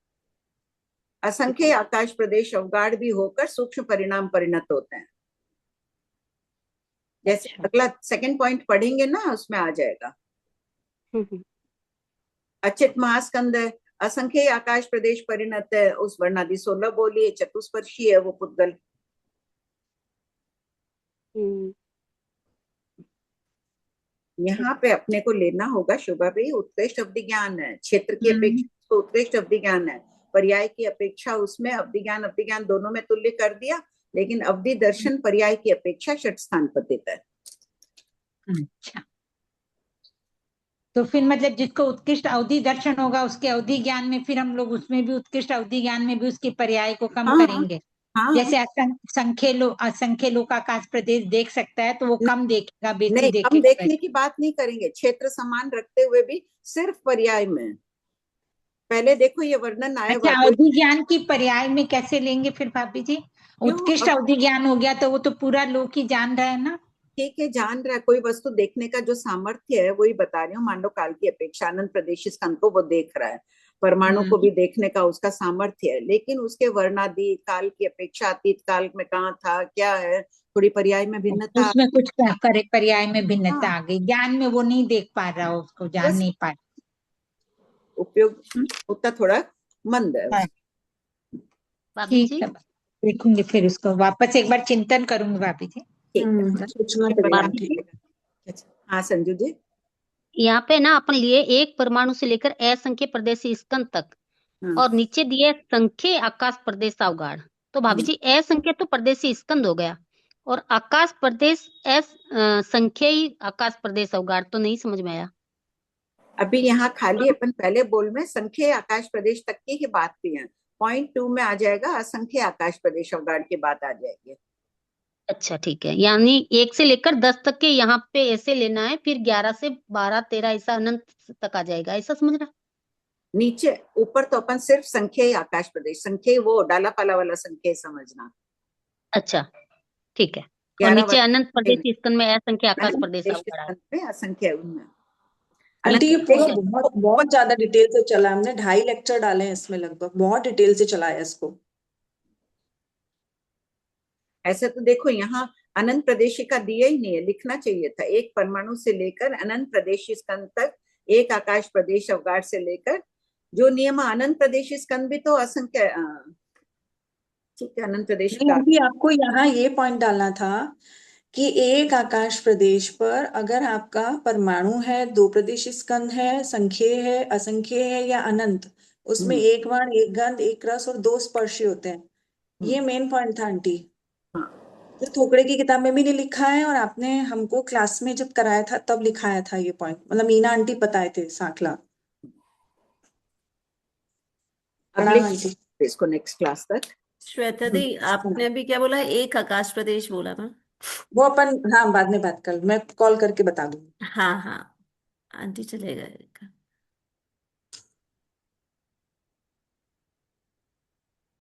असंख्य आकाश प्रदेश अवगाढ़ भी होकर सूक्ष्म परिणाम परिणत होते हैं। जैसे अच्छा। अगला सेकंड पॉइंट पढ़ेंगे ना, उसमें आ जाएगा। हम्म। अचित महास्कंद है, असंख्य आकाश प्रदेश परिणत है, उस वर्णादि 16 बोलिए, चतुष्पर्शी है वो पुद्गल। हम्म। यहाँ पे अपने को लेना होगा शोभा भाई, उत्कृष्ट अवधि ज्ञान है, क्षेत्र की अपेक्षा तो उत्कृष्ट अवधि ज्ञान है, पर्याय की अपेक्षा उसमें अवधि ज्ञान दोनों में तुल्य कर दिया, लेकिन अवधि दर्शन पर्याय की अपेक्षा षठ स्थान पर देता है। अच्छा, तो फिर मतलब जिसको उत्कृष्ट अवधि दर्शन होगा उसके अवधि ज्ञान में फिर हम लोग उसमें भी उत्कृष्ट अवधि ज्ञान में भी उसके पर्याय को कम हाँ करेंगे। हाँ, जैसे असंख्य लोक आकाश प्रदेश देख सकता है तो वो कम देखेगा, बेसी नहीं हम देखेगा। देखने की बात नहीं करेंगे, क्षेत्र समान रखते हुए भी सिर्फ पर्याय में। पहले देखो ये वर्णन आया अच्छा, वाक्य। अवधि ज्ञान की पर्याय में कैसे लेंगे फिर भाभी जी? क्यों? उत्कृष्ट अवधि ज्ञान हो गया तो वो तो पूरा लोक ही जान रहा है ना। ठीक है, जान रहा है, कोई वस्तु देखने का जो सामर्थ्य है वही बता रही हूँ। मान लो काल की अपेक्षा अनंत प्रदेशी स्कंद को वो देख रहा है, परमाणु को भी देखने का उसका सामर्थ्य है, लेकिन उसके वर्णादि काल की अपेक्षा अतीत काल में कहाँ था, क्या है, थोड़ी पर्याय में भिन्नता। उसमें कुछ करे, पर्याय में भिन्नता हाँ, आ गई, ज्ञान में वो नहीं देख पा रहा, उसको जान बस नहीं पा उपयोग उतना थोड़ा मंद है। रहा। भाभी ठीक जी, है, देखूंगी फिर उसको वापस एक बार चिंतन करूंगी भाभी जी। ठीक है, सोचना ये पड़ेगा बढ़िया आंटी। रहेगा। अच्छा, हाँ संजू जी। यहाँ पे ना अपन लिए एक परमाणु से लेकर असंख्य प्रदेशी स्कंद तक हाँ, और नीचे दिए संख्य आकाश प्रदेश अवगाढ़। तो भाभी जी असंख्य तो प्रदेशी स्कंद हो गया और आकाश प्रदेश संख्य ही आकाश प्रदेश अवगाढ़, तो नहीं समझ में आया। अभी यहाँ खाली अपन पहले बोल में संख्य आकाश प्रदेश तक की ही बात की है। पॉइंट 2 में आ जाएगा असंख्य आकाश प्रदेश अवगाढ़ की बात आ जाएगी। अच्छा ठीक है, यानी 1 से लेकर 10 तक के यहाँ पे ऐसे लेना है, फिर 11 से 12 13 ऐसा अनंत तक आ जाएगा, ऐसा समझ रहा? नीचे ऊपर तो अपन सिर्फ संख्य आकाश प्रदेश, संख्य वो डाला पाला वाला संख्य समझना। अच्छा ठीक है, और 11 नीचे अनंत प्रदेश स्कंद में असंख्य आकाश अनंत प्रदेश प्रदेश अवगाढ़। में असंख्य उनमें आंटी अनंत ये पूरा प्रदेश। बहुत बहुत ज्यादा डिटेल से चला, हमने 2.5 लेक्चर डाले हैं इसमें, लगभग बहुत डिटेल से चलाया इसको। ऐसे तो देखो यहाँ अनंत प्रदेशी का दिया ही नहीं है, लिखना चाहिए था। एक परमाणु से लेकर अनंत प्रदेशी स्कंद तक, एक आकाश प्रदेश अवगाढ़ से लेकर जो नियम अनंत प्रदेशी स्कंद भी तो असंख्य। ठीक है, अनंत प्रदेश नहीं का आंटी, आपको यहाँ ये पॉइंट डालना था कि एक आकाश प्रदेश पर अगर आपका परमाणु है, 2 प्रदेश स्कंद है, संख्य है, असंख्य है या अनंत, उसमें 1 वर्ण, 1 गंध, 1 रस और 2 स्पर्शी होते हैं। ये मेन पॉइंट था आंटी, हाँ, जो थोकड़े की किताब में भी नहीं लिखा है और आपने हमको क्लास में जब कराया था तब लिखाया था ये पॉइंट, मतलब मीना आंटी बताए थे सांकला। अब प्रणाम लिख आंटी। इसको नेक्स्ट क्लास तक। श्वेता दी, आपने अभी क्या बोला? एक आकाश प्रदेश बोला ना? वो अपन हाँ बाद में बात कर, मैं कॉल करके बता दूंगी। हाँ हाँ, आंटी चलेगा।